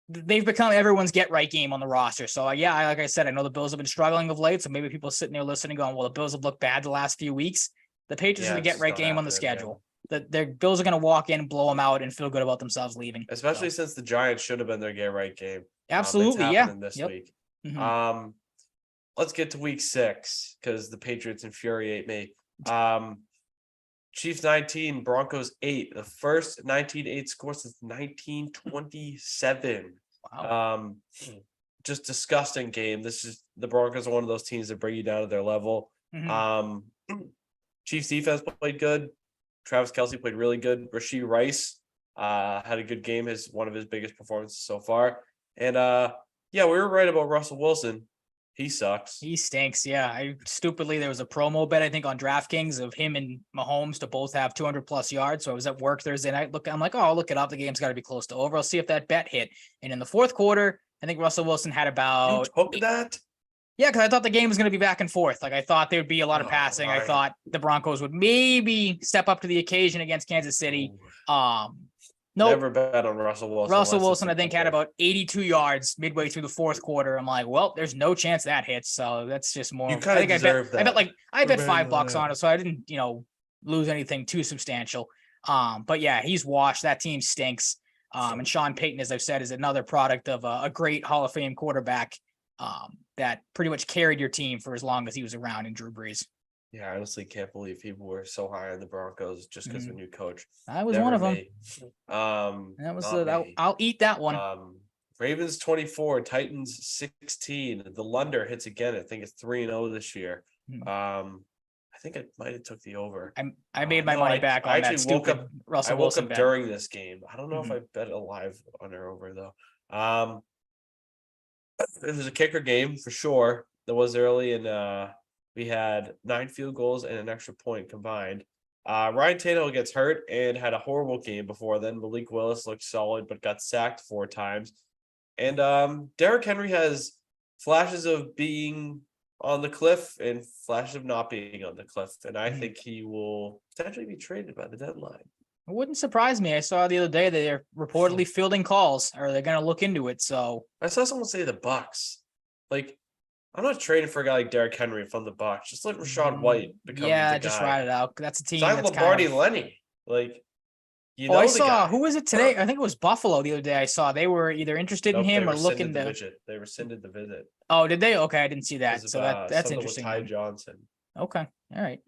they've become everyone's get right game on the roster. So like I said, I know the Bills have been struggling of late. So maybe people sitting there listening going, well, the Bills have looked bad the last few weeks. The Patriots are the get right game on the schedule. Their Bills are going to walk in, blow them out, and feel good about themselves leaving. Especially since the Giants should have been their get right game. Absolutely, this week. Let's get to week 6 because the Patriots infuriate me. Chiefs 19, Broncos 8. The first 19-8 score since 1927. Wow. Just disgusting game. The Broncos are one of those teams that bring you down to their level. Chiefs defense played good. Travis Kelce played really good. Rashee Rice had a good game. One of his biggest performances so far. And we were right about Russell Wilson. He sucks. He stinks. Yeah. There was a promo bet, I think, on DraftKings of him and Mahomes to both have 200 plus yards. So I was at work Thursday night. I'm like, I'll look it up. The game's got to be close to over. I'll see if that bet hit. And in the fourth quarter, I think Russell Wilson had about. You took that? Yeah, because I thought the game was going to be back and forth. Like, I thought there would be a lot of passing. Right. I thought the Broncos would maybe step up to the occasion against Kansas City. Nope. Never bet on Russell Wilson. Russell Wilson, I think, had about 82 yards midway through the fourth quarter. I'm like, well, there's no chance that hits. So that's just more. You kind of deserve that. I bet $5 on it, so I didn't, lose anything too substantial. But yeah, he's washed. That team stinks. And Sean Payton, as I've said, is another product of a great Hall of Fame quarterback that pretty much carried your team for as long as he was around in Drew Brees. Yeah, I honestly can't believe people were so high on the Broncos just because of a new coach. I was one of them. That was I'll eat that one. Ravens 24, Titans 16. The Lunder hits again. I think it's 3-0 this year. I think I might have took the over. I made my money back on that stupid Russell Wilson bet. During this game. I don't know if I bet a live under over though. It was a kicker game for sure. That was early, and we had 9 field goals and an extra point combined. Ryan Tannehill gets hurt and had a horrible game before then. Malik Willis looked solid, but got sacked 4 times. And Derrick Henry has flashes of being on the cliff and flashes of not being on the cliff. And I think he will potentially be traded by the deadline. It wouldn't surprise me. I saw the other day that they're reportedly fielding calls, or they're going to look into it. So I saw someone say the Bucks. Like, I'm not trading for a guy like Derrick Henry from the Bucks. Just let Rachaad White become the guy. Just ride it out. That's a team. Sign Lombardi Lenny. Like, I saw who was it today? I think it was Buffalo the other day. I saw they were either interested in him or looking to. They rescinded the visit. Oh, did they? Okay, I didn't see that. So that's interesting. Ty Johnson. Okay, all right.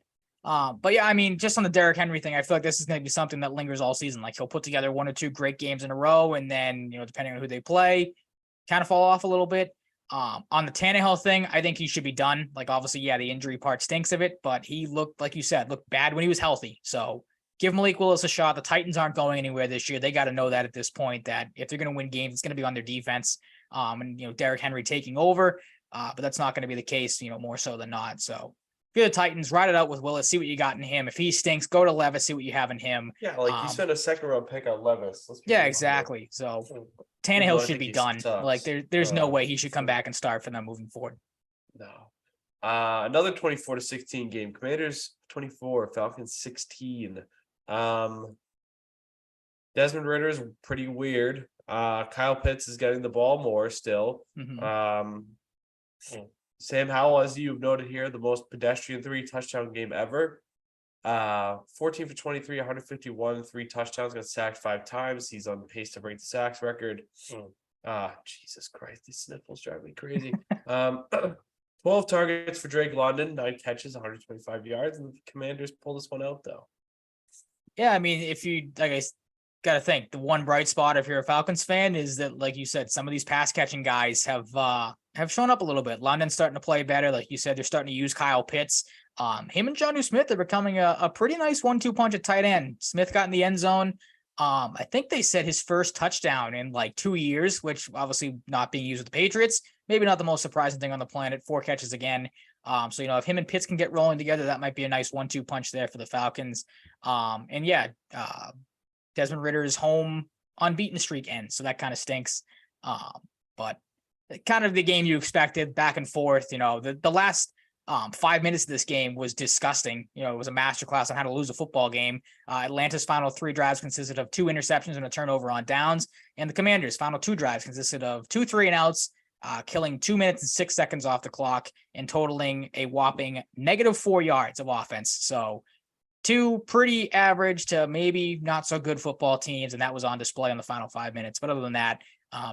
But yeah, I mean, just on the Derrick Henry thing, I feel like this is going to be something that lingers all season. Like, he'll put together 1 or 2 great games in a row, and then depending on who they play, kind of fall off a little bit. On the Tannehill thing, I think he should be done. Like, obviously, yeah, the injury part stinks of it, but he looked, like you said, bad when he was healthy. So give Malik Willis a shot. The Titans aren't going anywhere this year. They got to know that at this point, that if they're going to win games, it's going to be on their defense. And Derrick Henry taking over. But that's not going to be the case, more so than not. So if you're the Titans, ride it out with Willis, see what you got in him. If he stinks, go to Levis, see what you have in him. Yeah, like you spent a 2nd-round pick on Levis. Yeah, exactly. So Tannehill should be done. Like, there's no way he should come back and start for them moving forward. No. Another 24-16 game. Commanders 24, Falcons 16. Desmond Ritter is pretty weird. Kyle Pitts is getting the ball more still. Sam Howell, as you've noted here, the most pedestrian 3-touchdown game ever. 14 for 23, 151, 3 touchdowns, got sacked 5 times. He's on pace to break the sacks record. Jesus Christ, these sniffles drive me crazy. 12 targets for Drake London, 9 catches, 125 yards, and the Commanders pull this one out though. Yeah, I mean, if you got to think the one bright spot if you're a Falcons fan is that, like you said, some of these pass catching guys have shown up a little bit. London's starting to play better, like you said. They're starting to use Kyle Pitts. Him and Jonnu Smith are becoming a pretty nice 1-2 punch at tight end. Smith got in the end zone. I think they said his first touchdown in like 2 years, which obviously not being used with the Patriots, maybe not the most surprising thing on the planet. 4 catches again. So, if him and Pitts can get rolling together, that might be a nice 1-2 punch there for the Falcons. Desmond Ritter's home unbeaten streak ends, so that kind of stinks. But kind of the game you expected, back and forth. The last 5 minutes of this game was disgusting. It was a masterclass on how to lose a football game. Atlanta's final 3 drives consisted of 2 interceptions and a turnover on downs, and the Commanders' final 2 drives consisted of 2 3-and-outs, killing 2 minutes and 6 seconds off the clock and totaling a whopping -4 yards of offense. So 2 pretty average to maybe not so good football teams, and that was on display in the final 5 minutes. But other than that,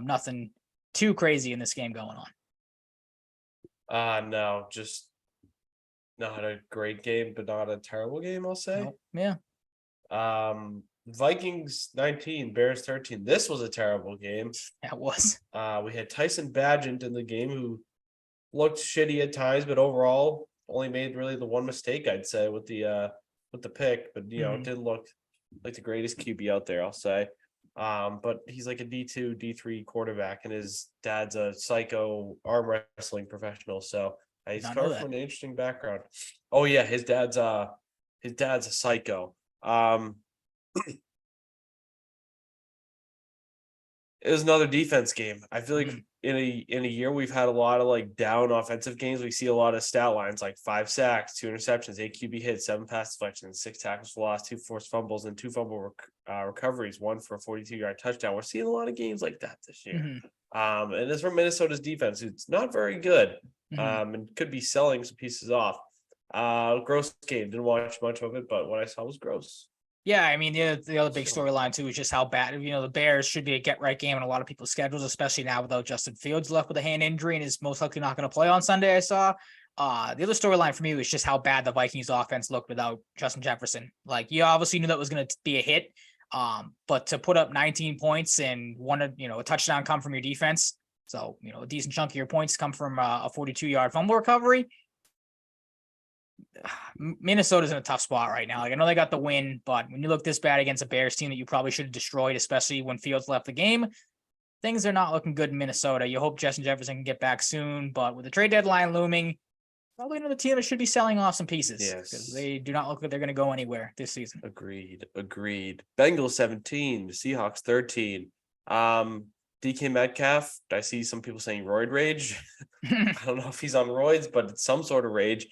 nothing too crazy in this game going on. No, just not a great game, but not a terrible game, I'll say. Nope. Yeah. Vikings 19, Bears 13. This was a terrible game. That was. We had Tyson Bagent in the game who looked shitty at times, but overall only made really the one mistake, I'd say, with the pick. But it didn't look like the greatest QB out there, I'll say. But he's like a D2, D3 quarterback, and his dad's a psycho arm wrestling professional. So he's coming from an interesting background. Oh yeah, his dad's a psycho. It was another defense game. I feel like in a year we've had a lot of like down offensive games. We see a lot of stat lines like 5 sacks, 2 interceptions, 8 QB hits, 7 pass deflections, 6 tackles for loss, 2 forced fumbles, and 2 fumble recoveries, 1 for a 42-yard touchdown. We're seeing a lot of games like that this year. And it's from Minnesota's defense. It's not very good. And could be selling some pieces off. Gross game. Didn't watch much of it, but what I saw was gross. Yeah, I mean, the other big storyline, too, is just how bad, the Bears should be a get-right game in a lot of people's schedules, especially now without Justin Fields left with a hand injury and is most likely not going to play on Sunday, I saw. The other storyline for me was just how bad the Vikings offense looked without Justin Jefferson. Like, you obviously knew that was going to be a hit, but to put up 19 points and a touchdown come from your defense, so, a decent chunk of your points come from a 42-yard fumble recovery. Minnesota's in a tough spot right now. Like, I know they got the win, but when you look this bad against a Bears team that you probably should have destroyed, especially when Fields left the game, things are not looking good in Minnesota. You hope Justin Jefferson can get back soon, but with the trade deadline looming, probably another team that should be selling off some pieces. Yes, because they do not look like they're going to go anywhere this season. Agreed. Bengals 17, Seahawks 13. DK Metcalf, I see some people saying roid rage. I don't know if he's on roids, but it's some sort of rage.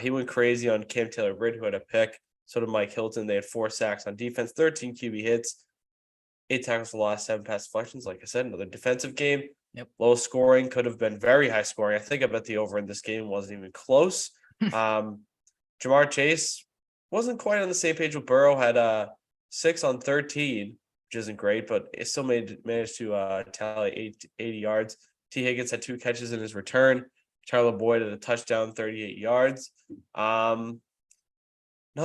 He went crazy on Cam Taylor-Britt, who had a pick. So did Mike Hilton. They had 4 sacks on defense, 13 QB hits, 8 tackles for loss, 7 pass deflections. Like I said, another defensive game. Yep. Low scoring, could have been very high scoring. I think I bet the over in this game wasn't even close. Jamar Chase wasn't quite on the same page with Burrow. Had 6 on 13, which isn't great, but it still managed to tally 80 yards. T. Higgins had 2 catches in his return. Tyler Boyd had a touchdown, 38 yards. Not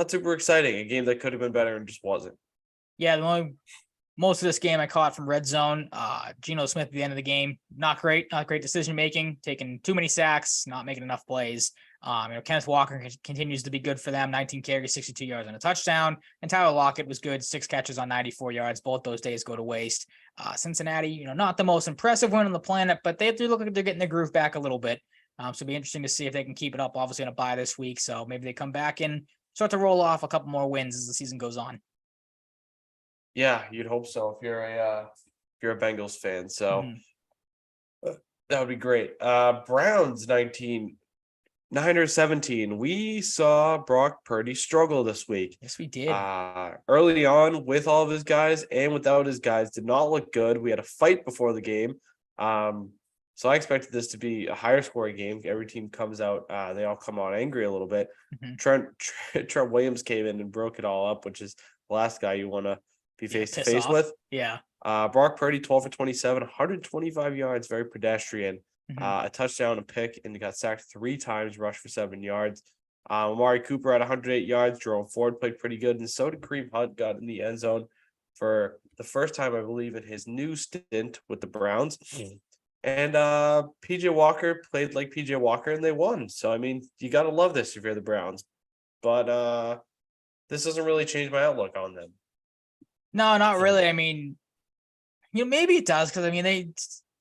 super exciting. A game that could have been better and just wasn't. Yeah, most of this game I caught from red zone. Geno Smith at the end of the game, not great decision making, taking too many sacks, not making enough plays. Kenneth Walker continues to be good for them, 19 carries, 62 yards and a touchdown. And Tyler Lockett was good, 6 catches on 94 yards. Both those days go to waste. Cincinnati, not the most impressive win on the planet, but they do look like they're getting the groove back a little bit. So it'll be interesting to see if they can keep it up. Obviously on a bye this week, so maybe they come back and start to roll off a couple more wins as the season goes on. Yeah, you'd hope so if you're a Bengals fan. So that would be great. Browns 19, Niners 17. We saw Brock Purdy struggle this week. Yes, we did. Early on with all of his guys and without his guys did not look good. We had a fight before the game. So I expected this to be a higher scoring game. Every team comes out, they all come out angry a little bit. Trent Williams came in and broke it all up, which is the last guy you want to be face to face with. Yeah. Brock Purdy, 12 for 27, 125 yards, very pedestrian. Mhm. a touchdown, a pick, and he got sacked 3 times, rushed for 7 yards. Amari Cooper had 108 yards. Jerome Ford played pretty good, and so did Kareem Hunt. Got in the end zone for the first time, I believe, in his new stint with the Browns. And PJ Walker played like PJ Walker, and they won. So I mean, you gotta love this if you're the Browns. But this doesn't really change my outlook on them. No, not really. I mean, maybe it does because I mean they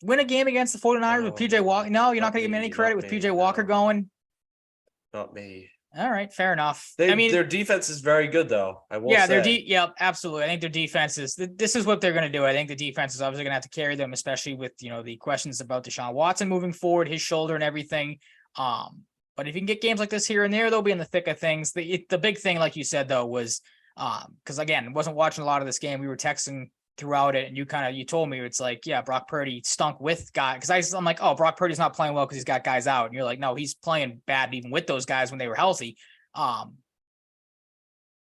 win a game against the 49ers with PJ Walker. No, you're not going to give me any credit with PJ Walker going. Not me. All right, fair enough. Their defense is very good, though. I will say. Yeah, absolutely. I think their defense is. This is what they're going to do. I think the defense is obviously going to have to carry them, especially with the questions about Deshaun Watson moving forward, his shoulder and everything. But if you can get games like this here and there, they'll be in the thick of things. The big thing, like you said, though, was because again, wasn't watching a lot of this game. We were texting throughout it, and you told me it's like, yeah, Brock Purdy stunk with guys because I'm like, oh, Brock Purdy's not playing well because he's got guys out, and you're like, no, he's playing bad even with those guys when they were healthy. I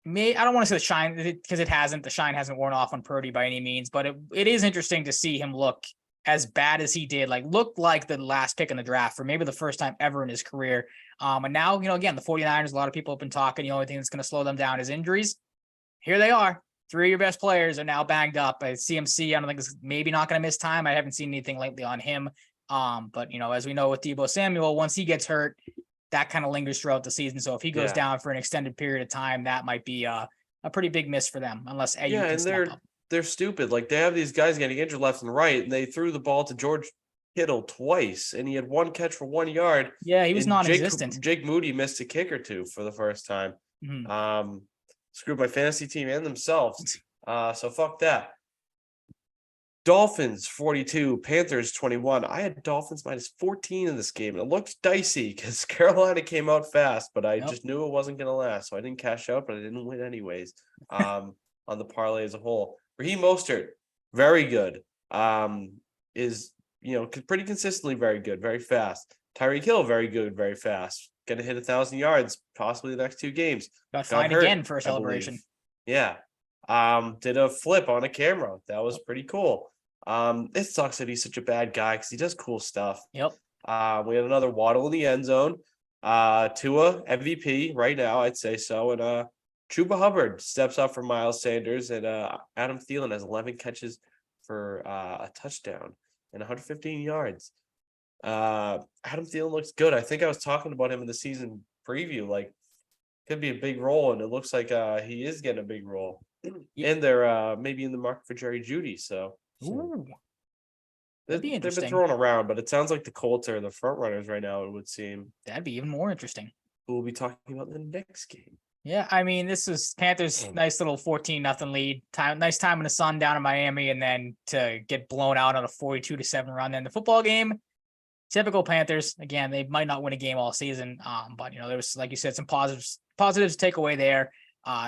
don't want to say the shine because the shine hasn't worn off on Purdy by any means, but it is interesting to see him look as bad as he did, looked like the last pick in the draft for maybe the first time ever in his career. And now, again, the 49ers, a lot of people have been talking, the only thing that's going to slow them down is injuries. Here they are. 3 of your best players are now banged up. CMC, I don't think is maybe not going to miss time. I haven't seen anything lately on him. But as we know with Deebo Samuel, once he gets hurt, that kind of lingers throughout the season. So if he goes down for an extended period of time, that might be a pretty big miss for them, unless Ayuk can step up. They're stupid. Like, they have these guys getting injured left and right, and they threw the ball to George Kittle twice, and he had 1 catch for 1 yard. Yeah, he was non-existent. Jake Moody missed a kick or two for the first time. Mm-hmm. Screwed my fantasy team and themselves. So fuck that. Dolphins 42, Panthers 21. I had Dolphins minus 14 in this game, and it looked dicey because Carolina came out fast, but I just knew it wasn't going to last, so I didn't cash out, but I didn't win anyways. On the parlay as a whole, Raheem Mostert, very good. Is pretty consistently very good, very fast. Tyreek Hill, very good, very fast. Going to hit 1,000 yards, possibly the next 2 games. Got fined again for a celebration. Yeah. Did a flip on a camera. That was pretty cool. It sucks that he's such a bad guy because he does cool stuff. Yep. We had another Waddle in the end zone. Tua MVP right now, I'd say so. And Chuba Hubbard steps up for Miles Sanders, and Adam Thielen has 11 catches for a touchdown and 115 yards. Adam Thielen looks good. I think I was talking about him in the season preview. Could be a big role, and it looks like he is getting a big role. And they're maybe in the market for Jerry Jeudy. So that'd be interesting. They've been thrown around, but it sounds like the Colts are the front runners right now. It would seem. That'd be even more interesting. Who we'll be talking about in the next game. Yeah, I mean, this is Panthers' nice little 14-0 lead. Nice time in the sun down in Miami, and then to get blown out on a 42-7 run. Then the football game, typical Panthers. Again, they might not win a game all season, but there was, like you said, some positives to take away there.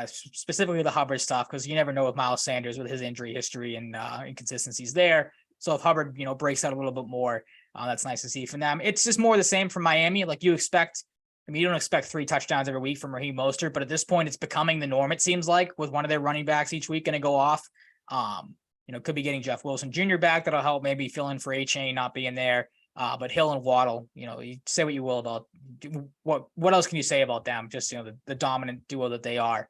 Specifically the Hubbard stuff, because you never know with Miles Sanders with his injury history and inconsistencies there. So if Hubbard, breaks out a little bit more, that's nice to see from them. It's just more the same from Miami. Like you expect. I mean, you don't expect 3 touchdowns every week from Raheem Mostert, but at this point, it's becoming the norm. It seems like with one of their running backs each week going to go off. Could be getting Jeff Wilson Jr. back. That'll help maybe fill in for A-Chain not being there. But Hill and Waddle, you say what you will about what else can you say about them? Just the dominant duo that they are.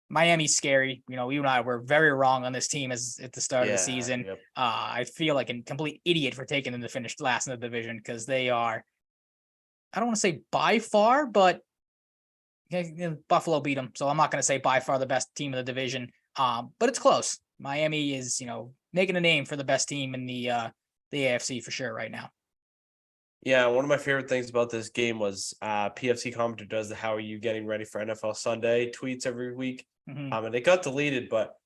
Miami's scary. You and I were very wrong on this team at the start of the season. Yep. I feel like a complete idiot for taking them to finish last in the division because they are. I don't want to say by far, but Buffalo beat them, so I'm not going to say by far the best team in the division. But it's close. Miami is making a name for the best team in the AFC for sure right now. Yeah, one of my favorite things about this game was PFC Commenter does the "How are you getting ready for NFL Sunday" tweets every week. Mm-hmm. And it got deleted, but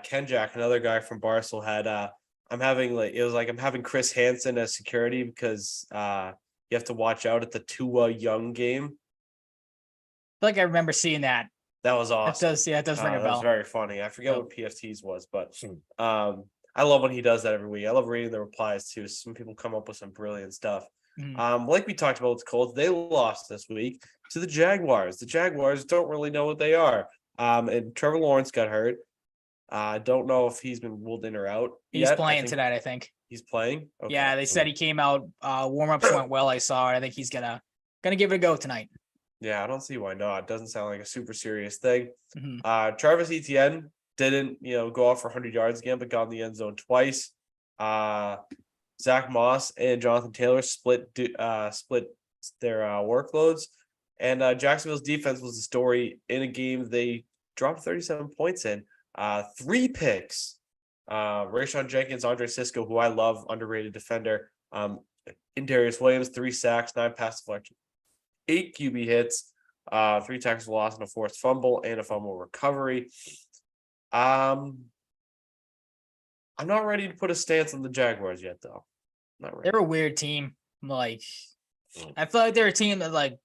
Ken Jack, another guy from Barstool, had I'm having Chris Hansen as security because you have to watch out at the Tua Young game. I feel like I remember seeing that. That was awesome. It does ring a bell. That was very funny. I forget what PFT's was, but I love when he does that every week. I love reading the replies too. Some people come up with some brilliant stuff. Mm-hmm. Like we talked about with the Colts, they lost this week to the Jaguars. The Jaguars don't really know what they are. And Trevor Lawrence got hurt. I don't know if he's been ruled in or out. He's playing tonight, I think. He's playing. Okay. Yeah, they said he came out. Warm-ups went well. I saw it. I think he's gonna give it a go tonight. Yeah, I don't see why not. It doesn't sound like a super serious thing. Mm-hmm. Travis Etienne didn't, go off for 100 yards again, but got in the end zone twice. Zach Moss and Jonathan Taylor split their workloads, and Jacksonville's defense was the story in a game they dropped 37 points in. 3 picks. Rayshawn Jenkins, Andre Sisco, who I love, underrated defender. And Darius Williams, 3 sacks, 9 pass deflections, 8 QB hits, 3 tackles for loss, and a forced fumble and a fumble recovery. I'm not ready to put a stance on the Jaguars yet, though. Not ready. They're a weird team. Like, I feel like they're a team that, like,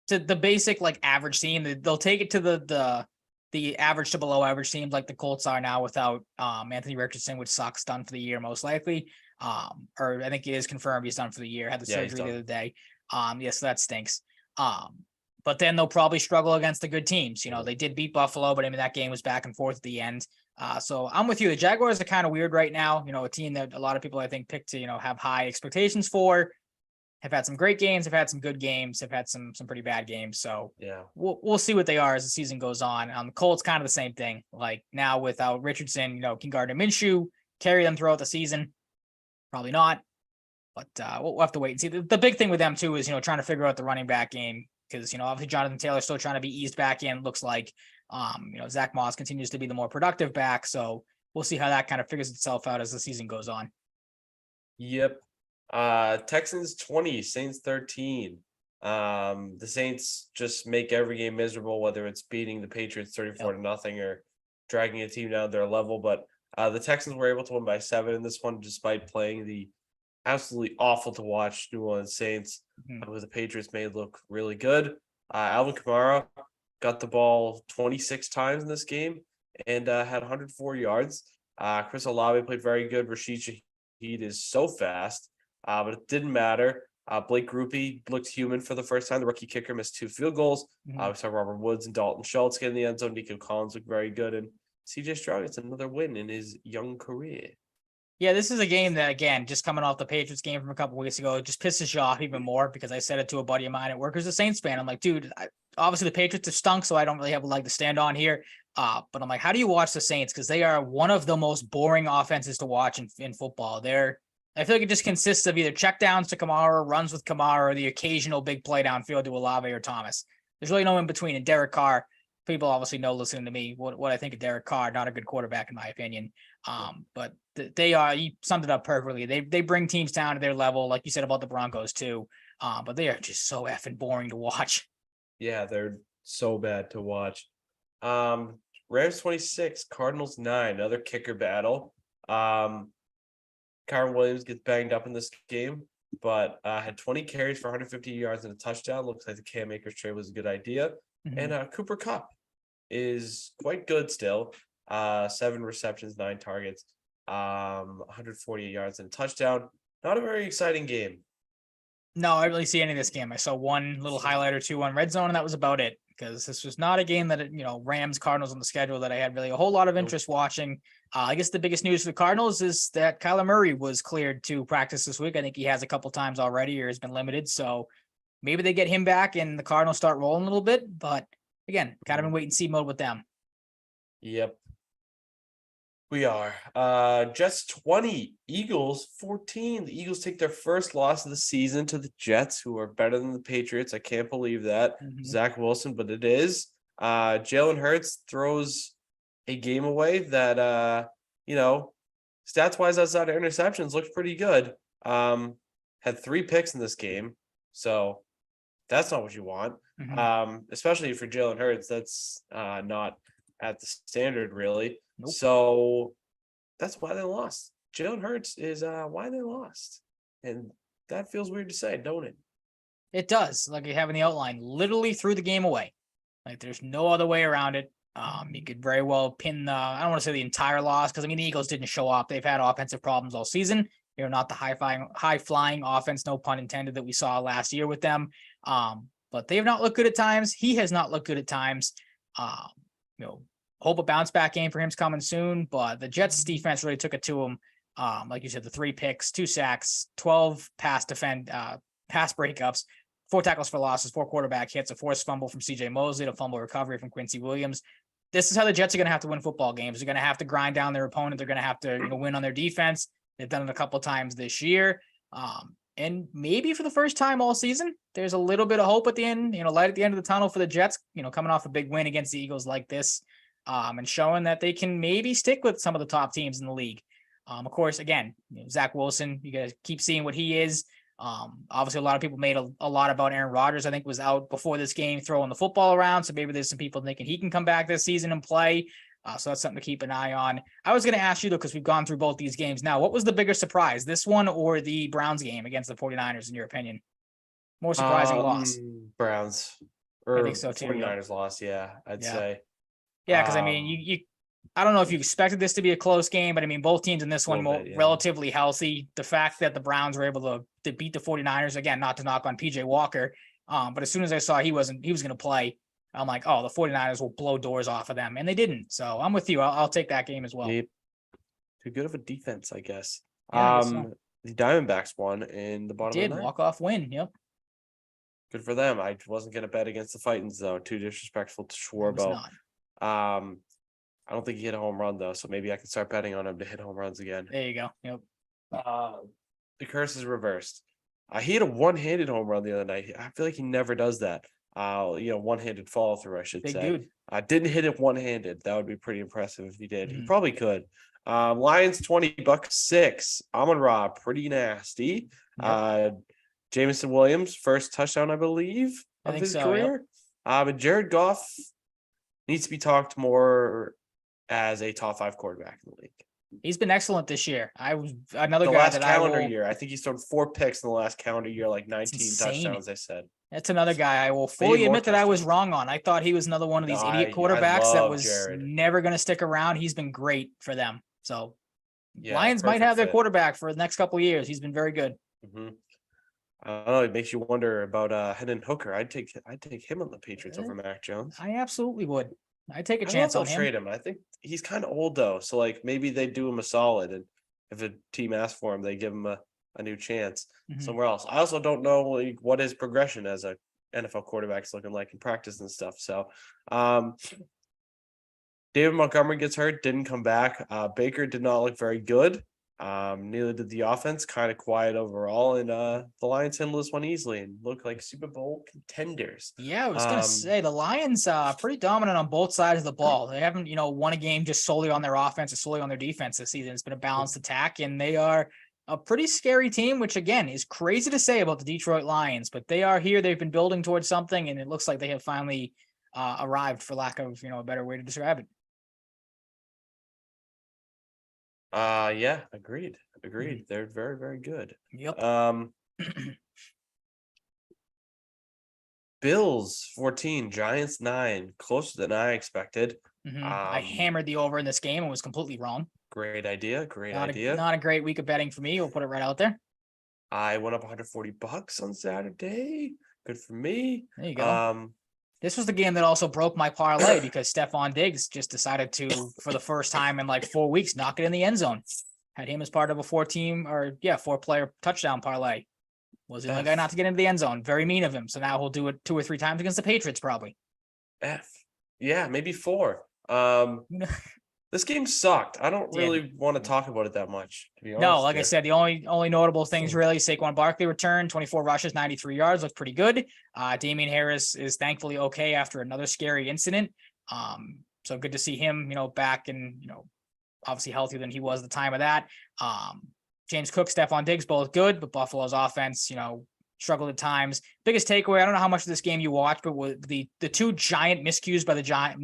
to the basic, like, average team, they'll take it to the average to below average teams like the Colts are now without Anthony Richardson, which sucks, done for the year most likely. Or I think it is confirmed he's done for the year. Had the surgery the other day. Yes, that stinks. But then they'll probably struggle against the good teams. They did beat Buffalo, but I mean that game was back and forth at the end. So I'm with you. The Jaguars are kind of weird right now. A team that a lot of people I think picked to have high expectations for. Have had some great games, have had some good games, have had some pretty bad games. So yeah, we'll see what they are as the season goes on. The Colts kind of the same thing. Like now without Richardson, can Gardner Minshew carry them throughout the season? Probably not. But we'll have to wait and see. The big thing with them too is trying to figure out the running back game because obviously Jonathan Taylor's still trying to be eased back in. Looks like Zach Moss continues to be the more productive back. So we'll see how that kind of figures itself out as the season goes on. Yep. Texans 20, Saints 13. The Saints just make every game miserable, whether it's beating the Patriots 34-0 or dragging a team down their level. But the Texans were able to win by 7 in this one, despite playing the absolutely awful to watch New Orleans Saints, who the Patriots made look really good. Alvin Kamara got the ball 26 times in this game and had 104 yards. Chris Olave played very good. Rashid Shaheed is so fast. But it didn't matter. Blake Grupe looked human for the first time. The rookie kicker missed 2 field goals. We saw Robert Woods and Dalton Schultz get in the end zone. Nico Collins looked very good. And CJ Stroud gets another win in his young career. Yeah, this is a game that, again, just coming off the Patriots game from a couple weeks ago, it just pisses you off even more because I said it to a buddy of mine at work who's a Saints fan. I'm like, dude, obviously the Patriots have stunk, so I don't really have a leg to stand on here. But I'm like, how do you watch the Saints? Because they are one of the most boring offenses to watch in football. I feel like it just consists of either checkdowns to Kamara, runs with Kamara, or the occasional big play downfield to Olave or Thomas. There's really no in between. And Derek Carr, people obviously know listening to me what I think of Derek Carr, not a good quarterback in my opinion. But they are, you summed it up perfectly. They bring teams down to their level, like you said about the Broncos too. But they are just so effing boring to watch. Yeah, they're so bad to watch. Rams 26, Cardinals 9, another kicker battle. Kyron Williams gets banged up in this game, but had 20 carries for 150 yards and a touchdown. Looks like the Cam Akers trade was a good idea. And Cooper Kupp is quite good still. 7 receptions, 9 targets, 148 yards and a touchdown. Not a very exciting game. No, I didn't really see any of this game. I saw one little highlight or two on Red Zone, and that was about it. Because this was not a game that, Rams, Cardinals on the schedule that I had really a whole lot of interest watching. I guess the biggest news for the Cardinals is that Kyler Murray was cleared to practice this week. I think he has a couple times already or has been limited. So maybe they get him back and the Cardinals start rolling a little bit. But again, kind of in wait and see mode with them. Yep. We are. Jets 20, Eagles 14. The Eagles take their first loss of the season to the Jets, who are better than the Patriots. I can't believe that. Zach Wilson, but it is. Jalen Hurts throws a game away that, stats-wise outside of interceptions looks pretty good. Had 3 picks in this game, so that's not what you want. Especially for Jalen Hurts, that's not at the standard, really. Nope. So that's why they lost. Jalen Hurts is why they lost. And that feels weird to say, don't it? It does. Like you have in the outline, literally threw the game away. Like there's no other way around it. You could very well pin I don't want to say the entire loss because, the Eagles didn't show up. They've had offensive problems all season. They're not the high-flying offense, no pun intended, that we saw last year with them. But they have not looked good at times. He has not looked good at times. Hope a bounce back game for him's coming soon, but the Jets defense really took it to him. Like you said, the 3 picks, 2 sacks, 12 pass breakups, 4 tackles for losses, 4 quarterback hits, a forced fumble from CJ Mosley, a fumble recovery from Quincy Williams. This is how the Jets are going to have to win football games. They're going to have to grind down their opponent. They're going to have to win on their defense. They've done it a couple times this year. And maybe for the first time all season, there's a little bit of hope at the end, light at the end of the tunnel for the Jets, coming off a big win against the Eagles like this, and showing that they can maybe stick with some of the top teams in the league. Of course, again, Zach Wilson, you guys keep seeing what he is. Obviously, a lot of people made a lot about Aaron Rodgers. I think was out before this game throwing the football around. So maybe there's some people thinking he can come back this season and play. So that's something to keep an eye on. I was going to ask you, though, because we've gone through both these games now, what was the bigger surprise, this one or the Browns game against the 49ers, in your opinion? More surprising loss. Browns. I think so, too. 49ers loss, yeah, I'd say. Yeah, because, I don't know if you expected this to be a close game, but both teams in this one relatively healthy. The fact that the Browns were able to beat the 49ers, again, not to knock on PJ Walker, but as soon as I saw he was going to play, I'm like, oh, the 49ers will blow doors off of them. And they didn't. So I'm with you. I'll take that game as well. Yep. Too good of a defense, I guess. Yeah, I guess so. The Diamondbacks won in the bottom of the ninth. Walk-off win. Yep. Good for them. I wasn't going to bet against the Titans, though. Too disrespectful to Schwarbo. I don't think he hit a home run, though, so maybe I can start betting on him to hit home runs again. There you go. Yep. The curse is reversed. He hit a one-handed home run the other night. I feel like he never does that. One-handed follow through, I should Big say. Dude. Didn't hit it one-handed. That would be pretty impressive if he did. He probably could. Lions $20.06. Amon-Ra, pretty nasty. Yep. Jameson Williams, first touchdown, I believe, of his career. Yep. But Jared Goff needs to be talked more as a top 5 quarterback in the league. He's been excellent this year. I was another guy last that calendar year. I think he's thrown 4 picks in the last calendar year, like 19 touchdowns. I said that's another guy I will fully admit that I was wrong on. I thought he was another one of these idiot quarterbacks that was never going to stick around. He's been great for them. So Lions might have their quarterback for the next couple of years. He's been very good. Mm-hmm. I don't know. It makes you wonder about Hendon Hooker. I'd take him on the Patriots over Mac Jones. I absolutely would. I'd take a chance on him. Trade him. I think he's kind of old though, so like maybe they do him a solid, and if a team asks for him, they give him a new chance somewhere else. I also don't know what his progression as a NFL quarterback is looking like in practice and stuff. So, David Montgomery gets hurt, didn't come back. Baker did not look very good. Neither did the offense, kind of quiet overall, and the Lions handled this one easily and looked like Super Bowl contenders. Yeah, I was gonna say the Lions pretty dominant on both sides of the ball. They haven't, won a game just solely on their offense or solely on their defense this season. It's been a balanced attack, and they are a pretty scary team, which again is crazy to say about the Detroit Lions, but they are here. They've been building towards something, and it looks like they have finally arrived, for lack of a better way to describe it. Yeah, agreed. They're very, very good. Yep. Bills 14, Giants 9, closer than I expected. I hammered the over in this game and was completely wrong. Great idea. Not a great week of betting for me. We'll put it right out there. I went up $140 on Saturday. Good for me. There you go. This was the game that also broke my parlay because Stephon Diggs just decided to, for the first time in like 4 weeks, knock it in the end zone. Had him as part of a 4-player touchdown parlay. Was the only guy not to get into the end zone. Very mean of him. So now he'll do it 2 or 3 times against the Patriots, probably. Yeah, maybe 4. This game sucked. I don't really want to talk about it that much, to be honest. No, like I said, the only notable things really, Saquon Barkley returned, 24 rushes, 93 yards, looked pretty good. Damian Harris is thankfully okay after another scary incident. So good to see him, back and, obviously healthier than he was at the time of that. James Cook, Stephon Diggs, both good, but Buffalo's offense, struggled at times. Biggest takeaway, I don't know how much of this game you watched, but with the 2 giant miscues by the Giants,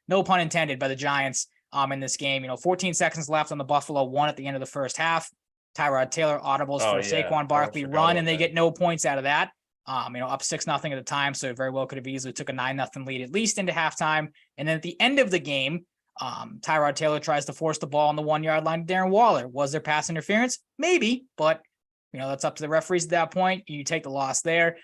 no pun intended, by the Giants in this game. 14 seconds left on the Buffalo one at the end of the first half. Tyrod Taylor audibles for Saquon Barkley run, and they get no points out of that. Up 6-0 at the time, so it very well could have easily took a 9-0 lead at least into halftime. And then at the end of the game, Tyrod Taylor tries to force the ball on the 1-yard line to Darren Waller. Was there pass interference? Maybe, but that's up to the referees at that point. You take the loss there.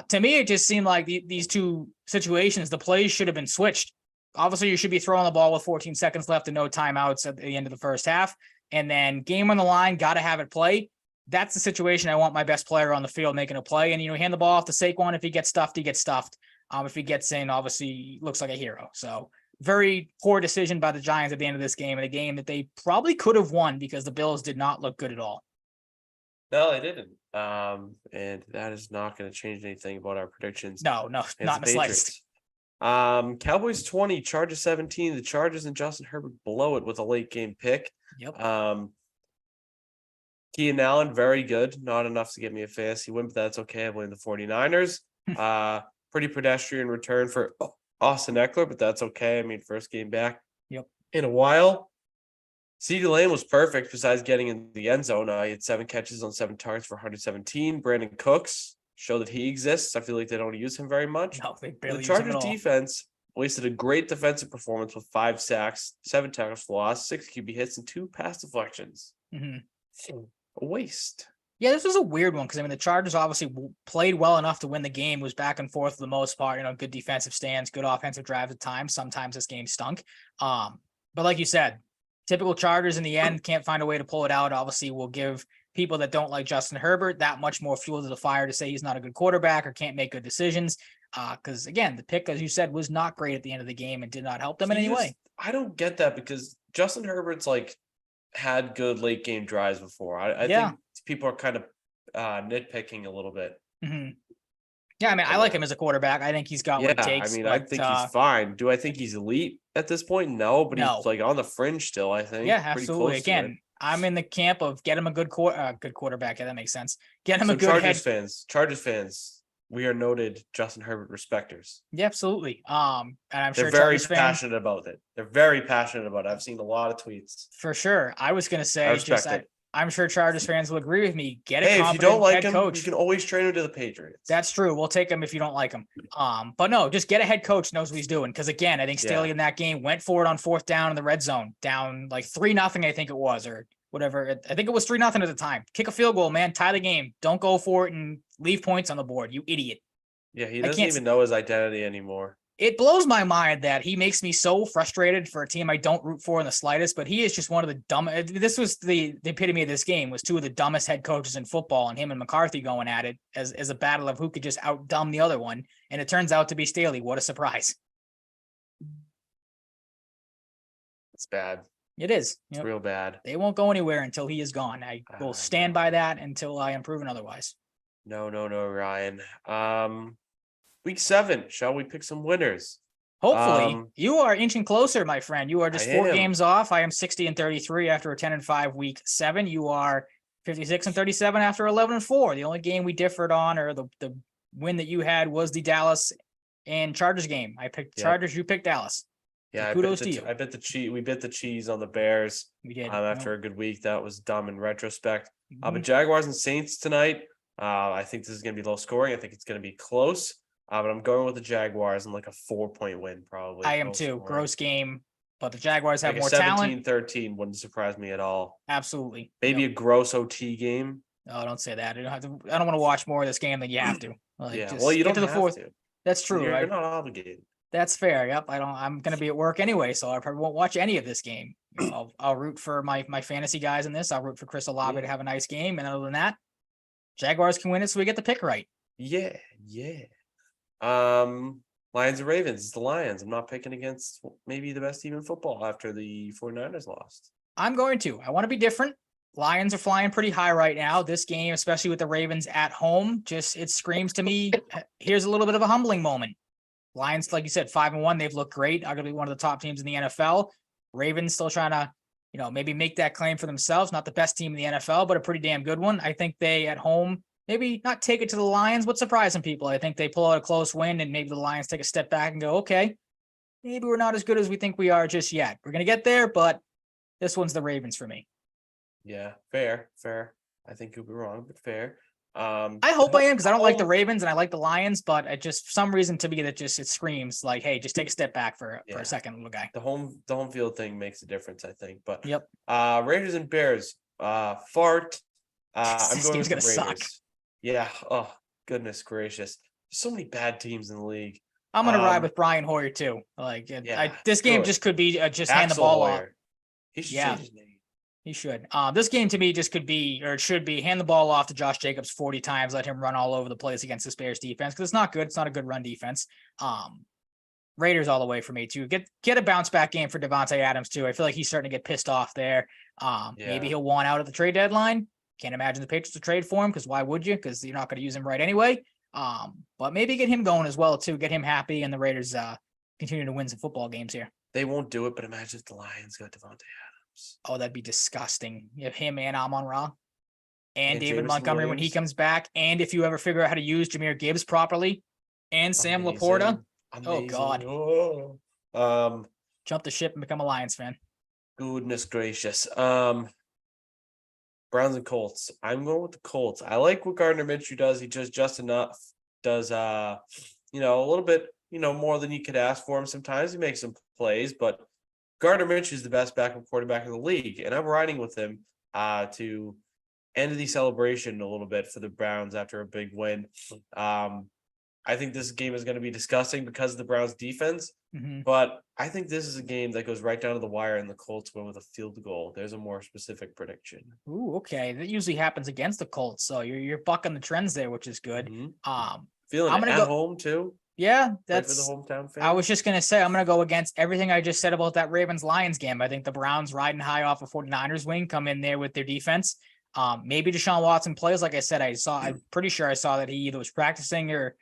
To me, it just seemed like these 2 situations, the plays should have been switched. Obviously, you should be throwing the ball with 14 seconds left and no timeouts at the end of the first half. and then game on the line, got to have it play. That's the situation I want my best player on the field making a play. And, hand the ball off to Saquon. If he gets stuffed, he gets stuffed. If he gets in, obviously he looks like a hero. So very poor decision by the Giants at the end of this game, in a game that they probably could have won because the Bills did not look good at all. No, they didn't. And that is not going to change anything about our predictions. No, not in the slightest. Cowboys 20, Chargers 17. The Chargers and Justin Herbert blow it with a late game pick. Yep. Keenan Allen, very good. Not enough to get me a fantasy win, but that's okay. I blame the 49ers. Pretty pedestrian return for Austin Eckler, but that's okay. I mean, first game back in a while. CeeDee Lamb was perfect besides getting in the end zone. He had 7 catches on 7 targets for 117. Brandon Cooks showed that he exists. I feel like they don't use him very much. No, they barely The use him Chargers at all. defense wasted a great defensive performance with 5 sacks, 7 tackles for loss, 6 QB hits, and 2 pass deflections. Mm-hmm. A waste. Yeah, this was a weird one because, the Chargers obviously played well enough to win the game, was back and forth for the most part, good defensive stands, good offensive drives at times. Sometimes this game stunk. But like you said, typical Chargers in the end can't find a way to pull it out. Obviously, will give people that don't like Justin Herbert that much more fuel to the fire to say he's not a good quarterback or can't make good decisions. Because, again, the pick, as you said, was not great at the end of the game and did not help them in any way. I don't get that because Justin Herbert's had good late game drives before. I think people are kind of nitpicking a little bit. Mm-hmm. Yeah, I like him as a quarterback. I think he's got what it takes. I think he's fine. Do I think he's elite at this point? No, but he's on the fringe still, I think. Yeah, absolutely. Again, I'm in the camp of get him a good quarterback. Yeah, that makes sense. Get him a good Chargers fans. We are noted Justin Herbert respecters. Yeah, absolutely. And I'm sure they're very passionate about it. They're very passionate about it. I've seen a lot of tweets. For sure. I was going to say, I'm sure Chargers fans will agree with me. Get a if you don't like him, coach. You can always trade him to the Patriots. That's true. We'll take him if you don't like him. But no, just get a head coach knows what he's doing. Because again, I think Staley in that game went for it on 4th down in the red zone, down 3-0, I think it was, or whatever. I think it was 3-0 at the time. Kick a field goal, man. Tie the game. Don't go for it and leave points on the board. You idiot. Yeah, he doesn't even know his identity anymore. It blows my mind that he makes me so frustrated for a team I don't root for in the slightest, but he is just one of the dumbest. This was the epitome of this game, was 2 of the dumbest head coaches in football, and him and McCarthy going at it as a battle of who could just out-dumb the other one. And it turns out to be Staley. What a surprise. It's bad. It is. It's real bad. They won't go anywhere until he is gone. I will stand by that until I am proven otherwise. No, Ryan. Week 7. Shall we pick some winners? Hopefully. You are inching closer, my friend. You are just 4 games off. I am 60-33 after a 10-5 week 7. You are 56-37 after 11-4. The only game we differed on, or the win that you had, was the Dallas and Chargers game. I picked Chargers. You picked Dallas. Yeah, kudos to you. I bet the cheese. We bet the cheese on the Bears. We did. After a good week, that was dumb in retrospect. But Jaguars and Saints tonight. I think this is going to be low scoring. I think it's going to be close. But I'm going with the Jaguars and a 4-point win, probably. I am too. Scoring. Gross game, but the Jaguars have more talent. 17-13 wouldn't surprise me at all. Absolutely. Maybe a gross OT game. Oh, don't say that. I don't want to watch more of this game than you have to. You don't have to. That's true. You're not obligated. That's fair. Yep. I'm going to be at work anyway, so I probably won't watch any of this game. I'll root for my fantasy guys in this. I'll root for Chris Olave to have a nice game, and other than that, Jaguars can win it, so we get the pick right. Yeah. Lions and Ravens. It's the Lions. I'm not picking against maybe the best team in football after the 49ers lost. I'm going to. I want to be different. Lions are flying pretty high right now. This game, especially with the Ravens at home, it screams to me, here's a little bit of a humbling moment. Lions, like you said, 5-1. They've looked great. Arguably one of the top teams in the NFL. Ravens still trying to, maybe make that claim for themselves. Not the best team in the NFL, but a pretty damn good one. I think they at home maybe not take it to the Lions, but surprise some people. I think they pull out a close win, and maybe the Lions take a step back and go, okay, maybe we're not as good as we think we are just yet. We're going to get there, but this one's the Ravens for me. Yeah, fair. I think you'll be wrong, but fair. I hope I am, because I don't like the Ravens and I like the Lions, but it just, for some reason to me, that it screams like, hey, just take a step back for a second, little guy. The home field thing makes a difference, I think. But yep. Raiders and Bears. Fart. I'm going with the Raiders. Suck. Yeah. Oh, goodness gracious. There's so many bad teams in the league. I'm gonna ride with Brian Hoyer too. This game just could be just hand the ball off. He should change his name. He should. This game to me just could be, or it should be, hand the ball off to Josh Jacobs 40 times, let him run all over the place against this Bears defense, because it's not good. It's not a good run defense. Raiders all the way for me too. Get a bounce back game for Devontae Adams too. I feel like he's starting to get pissed off there. Maybe he'll want out at the trade deadline. Can't imagine the Patriots will trade for him, because why would you? Because you're not going to use him right anyway. But maybe get him going as well too. Get him happy, and the Raiders continue to win some football games here. They won't do it, but imagine if the Lions got Devontae Adams. Oh, that'd be disgusting. You have him and Amon-Ra and David Jameson Montgomery Williams. when he comes back. And if you ever figure out how to use Jahmyr Gibbs properly and Sam Laporta. Oh, God. Oh. Jump the ship and become a Lions fan. Goodness gracious. Browns and Colts. I'm going with the Colts. I like what Gardner Minshew does. He does just enough. Does a little bit, more than you could ask for him. Sometimes he makes some plays, but Gardner Minshew is the best backup quarterback in the league, and I'm riding with him to end the celebration a little bit for the Browns after a big win. I think this game is going to be disgusting because of the Browns defense, but I think this is a game that goes right down to the wire and the Colts win with a field goal. There's a more specific prediction. Ooh, okay. That usually happens against the Colts, so you're bucking the trends there, which is good. Feeling I'm it gonna at home too. Yeah, that's for the hometown fan. I was just going to say, I'm going to go against everything I just said about that Ravens-Lions game. I think the Browns riding high off a 49ers wing come in there with their defense. Maybe Deshaun Watson plays. Like I said, I'm pretty sure I saw that he either was practicing or,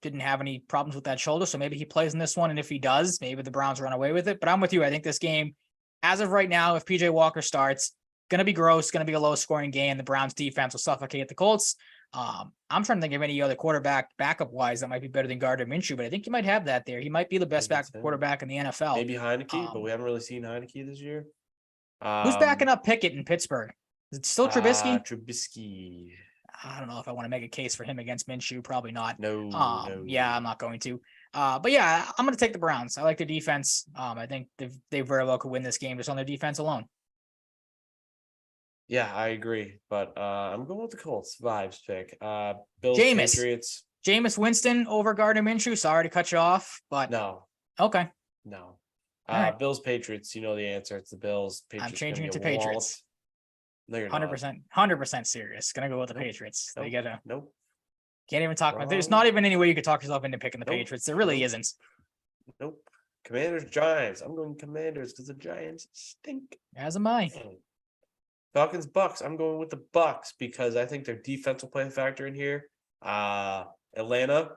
didn't have any problems with that shoulder. So maybe he plays in this one. And if he does, maybe the Browns run away with it. But I'm with you. I think this game, as of right now, if PJ Walker starts, going to be gross, going to be a low scoring game. The Browns defense will suffocate the Colts. I'm trying to think of any other quarterback backup wise that might be better than Gardner Minshew, but I think you might have that there. He might be the best backup quarterback in the NFL. Maybe Heineke, but we haven't really seen Heineke this year. Who's backing up Pickett in Pittsburgh? Is it still Trubisky? Trubisky. I don't know if I want to make a case for him against Minshew. Probably not. No. Yeah, I'm not going to. But yeah, I'm going to take the Browns. I like their defense. I think they very well could win this game just on their defense alone. Yeah, I agree, but I'm going with the Colts vibes pick. Bills, Patriots. Jameis Winston over Gardner Minshew. Sorry to cut you off, but no. Okay. No. Right. Bills, Patriots. You know the answer. It's the Bills. Patriots. I'm changing it to Patriots. No, you're 100% serious. Gonna go with the Patriots. Nope. They gotta. Nope. Can't even talk about. There's not even any way you could talk yourself into picking the Patriots. There really isn't. Nope. Commanders, Giants. I'm going Commanders because the Giants stink. As am I. Falcons, Bucks. I'm going with the Bucks because I think their defense will play a factor in here. Atlanta,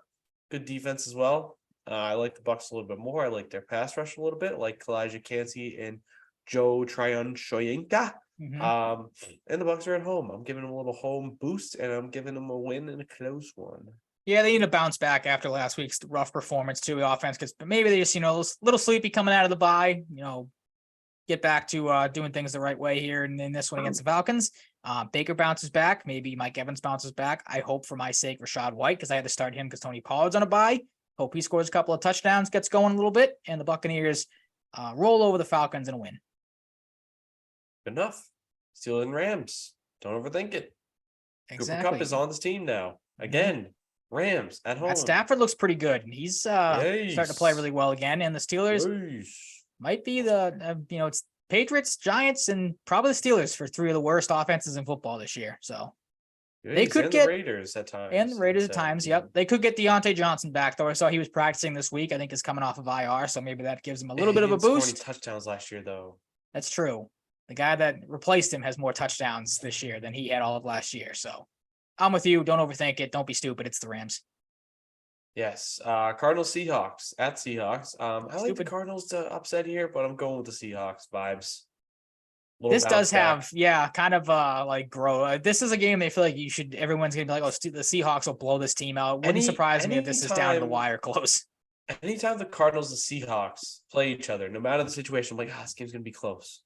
good defense as well. I like the Bucks a little bit more. I like their pass rush a little bit, like Kalijah Cansey and Joe Tryon-Shoyinka. And the Bucks are at home. I'm giving them a little home boost, and I'm giving them a win and a close one. Yeah, they need to bounce back after last week's rough performance to the offense, because maybe they just, a little sleepy coming out of the bye. Get back to doing things the right way here and in this one against the Falcons. Baker bounces back. Maybe Mike Evans bounces back. I hope for my sake, Rachaad White, because I had to start him because Tony Pollard's on a bye. Hope he scores a couple of touchdowns, gets going a little bit, and the Buccaneers roll over the Falcons and win. Good enough. Steelers and Rams. Don't overthink it. Exactly. Cooper Kupp is on this team now. Again, Rams at home. Matt Stafford looks pretty good. He's starting to play really well again. And the Steelers might be it's Patriots, Giants, and probably the Steelers for three of the worst offenses in football this year. So they could get the Raiders at times. And the Raiders at times. Yep. They could get Deontay Johnson back, though. I saw he was practicing this week. I think he's coming off of IR. So maybe that gives him a little bit of a boost. 20 touchdowns last year, though. That's true. The guy that replaced him has more touchdowns this year than he had all of last year. So I'm with you. Don't overthink it. Don't be stupid. It's the Rams. Yes. Cardinals, Seahawks at Seahawks. I like the Cardinals to upset here, but I'm going with the Seahawks vibes. This does have, kind of grow. This is a game they feel like everyone's going to be like, oh, the Seahawks will blow this team out. Wouldn't surprise me if this is down to the wire close. Anytime the Cardinals and Seahawks play each other, no matter the situation, I'm like, this game's going to be close.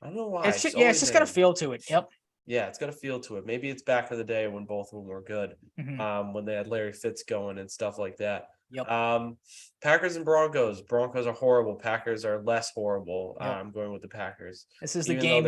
I don't know why. It's just got a feel to it. Yep. Yeah, it's got a feel to it. Maybe it's back in the day when both of them were good, when they had Larry Fitz going and stuff like that. Yep. Packers and Broncos. Broncos are horrible. Packers are less horrible. Yep. I'm going with the Packers. This is the game.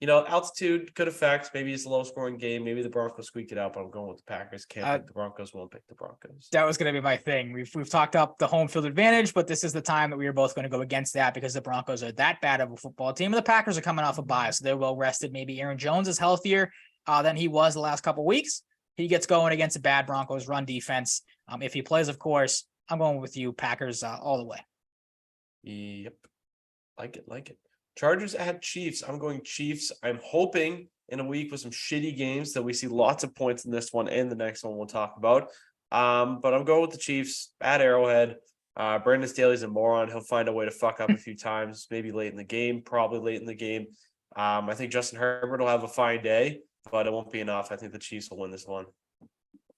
altitude could affect. Maybe it's a low scoring game. Maybe the Broncos squeak it out, but I'm going with the Packers. Can't pick the Broncos. Won't pick the Broncos. That was going to be my thing. We've talked up the home field advantage, but this is the time that we are both going to go against that because the Broncos are that bad of a football team. And the Packers are coming off a bye, so they're well rested. Maybe Aaron Jones is healthier than he was the last couple of weeks. He gets going against a bad Broncos run defense. If he plays, of course, I'm going with you, Packers, all the way. Yep. Like it. Chargers at Chiefs. I'm going Chiefs. I'm hoping in a week with some shitty games that we see lots of points in this one and the next one we'll talk about. But I'm going with the Chiefs at Arrowhead. Brandon Staley's a moron. He'll find a way to fuck up a few times, maybe late in the game, probably late in the game. I think Justin Herbert will have a fine day, but it won't be enough. I think the Chiefs will win this one.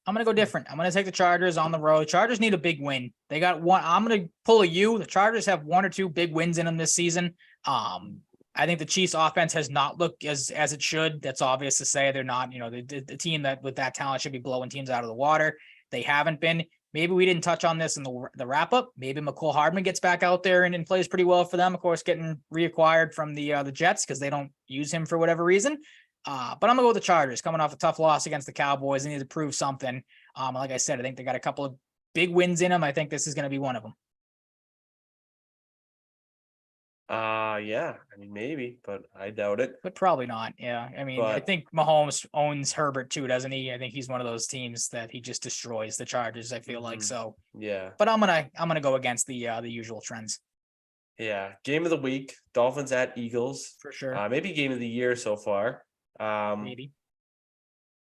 I'm going to go different. I'm going to take the Chargers on the road. Chargers need a big win. They got one. I'm going to pull a U. The Chargers have one or two big wins in them this season. I think the Chiefs offense has not looked as it should. That's obvious to say. They're not, the team that with that talent should be blowing teams out of the water. They haven't been. Maybe we didn't touch on this in the wrap up. Maybe McCole Hardman gets back out there and plays pretty well for them. Of course, getting reacquired from the Jets because they don't use him for whatever reason. But I'm gonna go with the Chargers coming off a tough loss against the Cowboys. They need to prove something. Like I said, I think they got a couple of big wins in them. I think this is going to be one of them. Yeah. I mean, maybe, but I doubt it. But probably not. Yeah. I mean, I think Mahomes owns Herbert too, doesn't he? I think he's one of those teams that he just destroys the Chargers. I feel like so. Yeah. But I'm gonna go against the usual trends. Yeah. Game of the week: Dolphins at Eagles. For sure. Maybe game of the year so far. Maybe.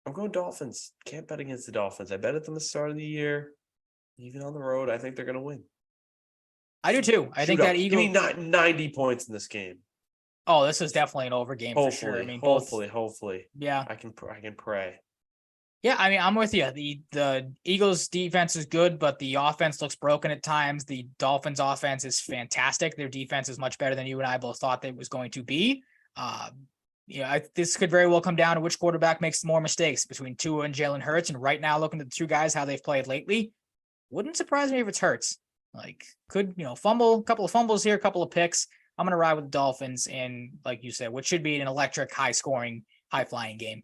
I'm going Dolphins. Can't bet against the Dolphins. I bet at them at the start of the year. Even on the road, I think they're going to win. I do too. I think that Eagles. Give me 90 points in this game. Oh, this is definitely an over game for sure. I mean, hopefully. Yeah. I can pray. Yeah, I mean, I'm with you. The Eagles defense is good, but the offense looks broken at times. The Dolphins offense is fantastic. Their defense is much better than you and I both thought it was going to be. This could very well come down to which quarterback makes more mistakes between Tua and Jalen Hurts. And right now, looking at the two guys, how they've played lately, wouldn't surprise me if it's Hurts. Like, could, fumble, a couple of fumbles here, a couple of picks. I'm going to ride with the Dolphins in, like you said, what should be an electric, high-scoring, high-flying game.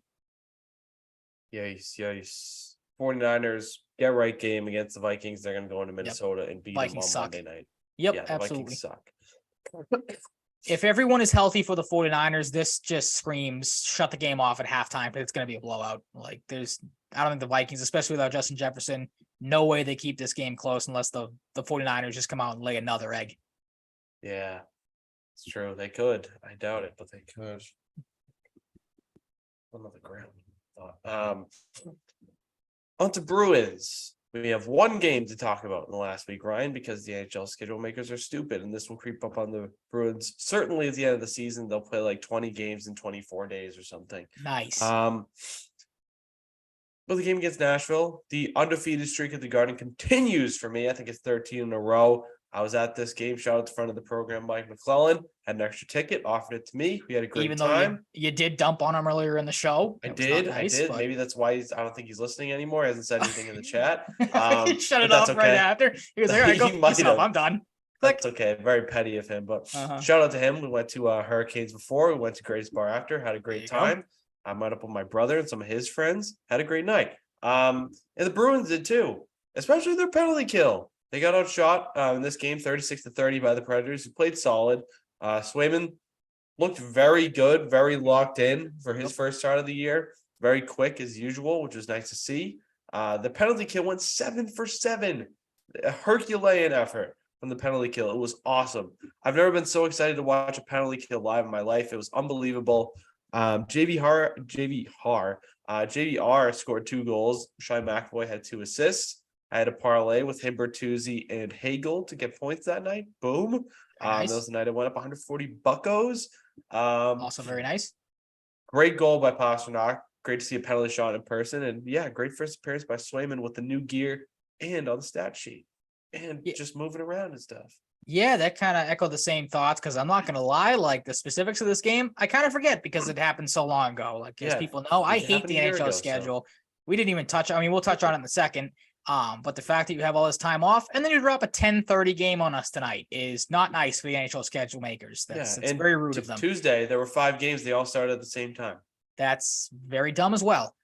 Yikes. 49ers, get right game against the Vikings. They're going to go into Minnesota and beat them on Monday night. Yep, yeah, absolutely. Vikings suck. If everyone is healthy for the 49ers, this just screams shut the game off at halftime, but it's going to be a blowout. Like, I don't think the Vikings, especially without Justin Jefferson, no way they keep this game close unless the 49ers just come out and lay another egg. Yeah, it's true. They could. I doubt it, but they could. On the ground. On to Bruins. We have one game to talk about in the last week, Ryan, because the NHL schedule makers are stupid, and this will creep up on the Bruins. Certainly at the end of the season, they'll play like 20 games in 24 days or something. Nice. But the game against Nashville, the undefeated streak at the Garden continues for me. I think it's 13 in a row. I was at this game. Shout out to friend of the program, Mike McClellan. Had an extra ticket, offered it to me. We had a great time. Even though you did dump on him earlier in the show. I did. But... Maybe that's why I don't think he's listening anymore. He hasn't said anything in the chat. He shut it off right after. He was like, all right, go yourself. I'm done. That's okay. Very petty of him. But shout out to him. We went to Hurricanes before. We went to Grace Bar after. Had a great time. I met up with my brother and some of his friends. Had a great night. And the Bruins did too, especially their penalty kill. They got outshot in this game 36-30 by the Predators, who played solid. Swayman looked very good, very locked in for his first start of the year. Very quick as usual, which was nice to see. The penalty kill went 7 for 7. A Herculean effort from the penalty kill. It was awesome. I've never been so excited to watch a penalty kill live in my life. It was unbelievable. JVR scored 2 goals. Shai McAvoy had 2 assists. I had a parlay with him, Bertuzzi, and Hagel to get points that night. Boom. Nice. That was the night I went up 140 buckos. Also very nice. Great goal by Pasternak. Great to see a penalty shot in person. And yeah, great first appearance by Swayman with the new gear and on the stat sheet. And just moving around and stuff. Yeah, that kind of echoed the same thoughts because I'm not going to lie, like the specifics of this game, I kind of forget because it happened so long ago. Like, as people know, I hate the NHL schedule. So. We didn't even touch. I mean, we'll touch on it in a second. But the fact that you have all this time off and then you drop a 10:30 game on us tonight is not nice for the NHL schedule makers. That's very rude of them. Tuesday, there were 5 games. They all started at the same time. That's very dumb as well.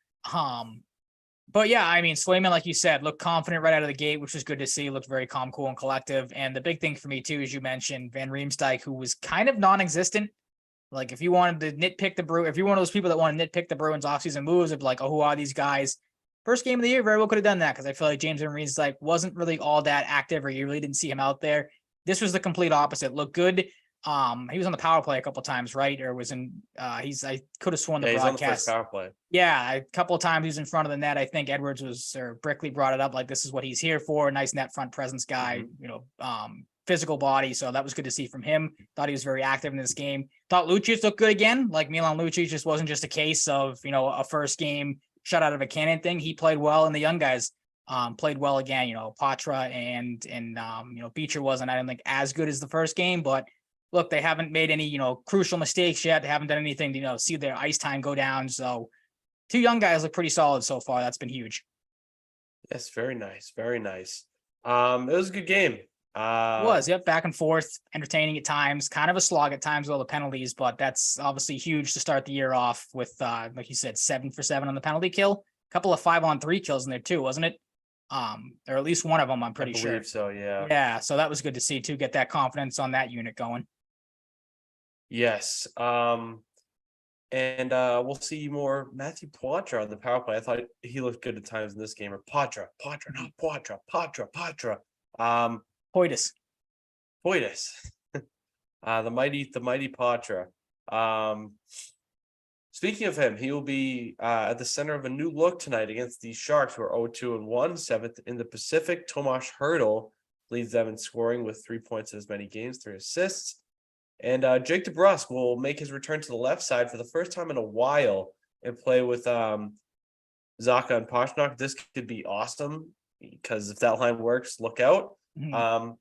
But yeah, I mean, Swayman, like you said, looked confident right out of the gate, which was good to see. Looked very calm, cool, and collective. And the big thing for me too, as you mentioned, Van Riemsdyk, who was kind of non-existent. Like if you wanted to nitpick the Bruins, if you're one of those people that want to nitpick the Bruins offseason moves, of like, oh, who are these guys? First game of the year, very well could have done that because I feel like James Van Riemsdyk wasn't really all that active, or you really didn't see him out there. This was the complete opposite. Looked good. He was on the power play a couple of times, right? Or was in I could have sworn the broadcast. He's on the first power play. Yeah, a couple of times he was in front of the net. I think Edwards or Brickley brought it up like this is what he's here for. Nice net front presence guy, physical body. So that was good to see from him. Thought he was very active in this game. Thought Lucic looked good again. Like Milan Lucic just wasn't just a case of, a first game shut out of a cannon thing. He played well, and the young guys played well again. Patra and Beecher wasn't, I don't think, as good as the first game, but look, they haven't made any, crucial mistakes yet. They haven't done anything to, see their ice time go down. So 2 young guys look pretty solid so far. That's been huge. Yes, very nice. Very nice. It was a good game. It was, yep, back and forth, entertaining at times, kind of a slog at times with all the penalties, but that's obviously huge to start the year off with, like you said, 7 for 7 on the penalty kill. A couple of 5-on-3 kills in there too, wasn't it? Or at least one of them, I'm pretty sure. So, yeah. Yeah, so that was good to see too, get that confidence on that unit going. Yes. And we'll see more Matthew Poitras on the power play. I thought he looked good at times in this game. Or Poitras, not Poitras, Poitras. Poitus. The mighty Poitras. Speaking of him, he will be at the center of a new look tonight against the Sharks, who are 0-2-1, 7th in the Pacific. Tomas Hertl leads them in scoring with 3 points in as many games, 3 assists. And Jake DeBrusk will make his return to the left side for the first time in a while and play with Zaka and Pastrnak. This could be awesome because if that line works, look out. Mm-hmm.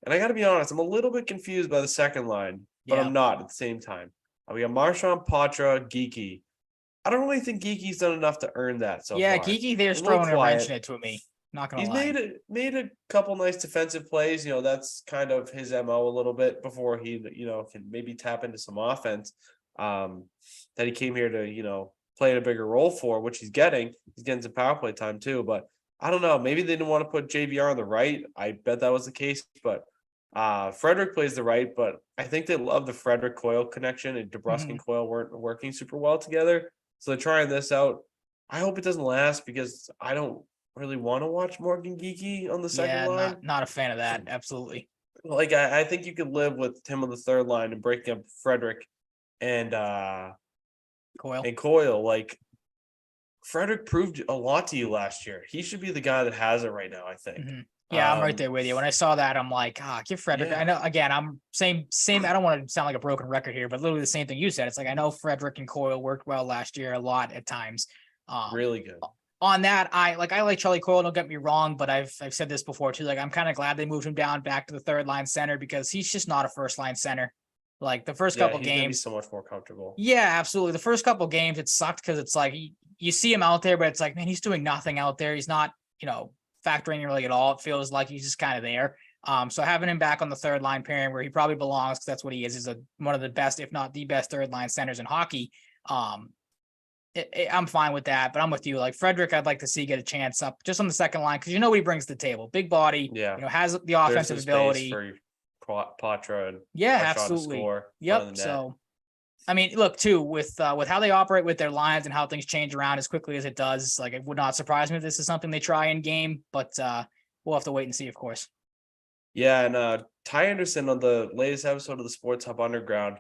And I got to be honest, I'm a little bit confused by the second line, but I'm not at the same time. We got Marchand, Poitras, Geeky. I don't really think Geeky's done enough to earn that so far. Yeah, Geeky there's throwing a wrench in it to me. Not gonna lie. He's made a couple nice defensive plays. That's kind of his MO a little bit before he, can maybe tap into some offense that he came here to, play a bigger role for, which he's getting. He's getting some power play time too, but I don't know. Maybe they didn't want to put JVR on the right. I bet that was the case, but Frederick plays the right, but I think they love the Frederick Coyle connection, and DeBrusk and Coyle weren't working super well together. So they're trying this out. I hope it doesn't last because I don't really want to watch Morgan Geeky on the second line. Not a fan of that. Absolutely. Like I think you could live with him on the third line and breaking up Frederick and Coyle. Like Frederick proved a lot to you last year. He should be the guy that has it right now, I think. Mm-hmm. Yeah, I'm right there with you. When I saw that, I'm like, give Frederick. Yeah. I know, again, I'm same. I don't want to sound like a broken record here, but literally the same thing you said. It's like, I know Frederick and Coyle worked well last year a lot at times. Really good. On that, I like Charlie Coyle, don't get me wrong, but I've said this before too. Like, I'm kind of glad they moved him down back to the third line center because he's just not a first line center. Like the first couple games, he's so much more comfortable. Yeah, absolutely. The first couple games, it sucked because it's like you see him out there, but it's like, man, he's doing nothing out there. He's not, factoring really at all. It feels like he's just kind of there. So having him back on the third line pairing where he probably belongs, because that's what he is one of the best, if not the best, third line centers in hockey. I'm fine with that, but I'm with you. Like Frederick, I'd like to see get a chance up just on the second line because what he brings to the table. Big body, has the offensive ability. For Poitras and absolutely. Yep. So, I mean, look too with how they operate with their lines and how things change around as quickly as it does. Like, it would not surprise me if this is something they try in game, but we'll have to wait and see, of course. Yeah, and Ty Anderson on the latest episode of the Sports Hub Underground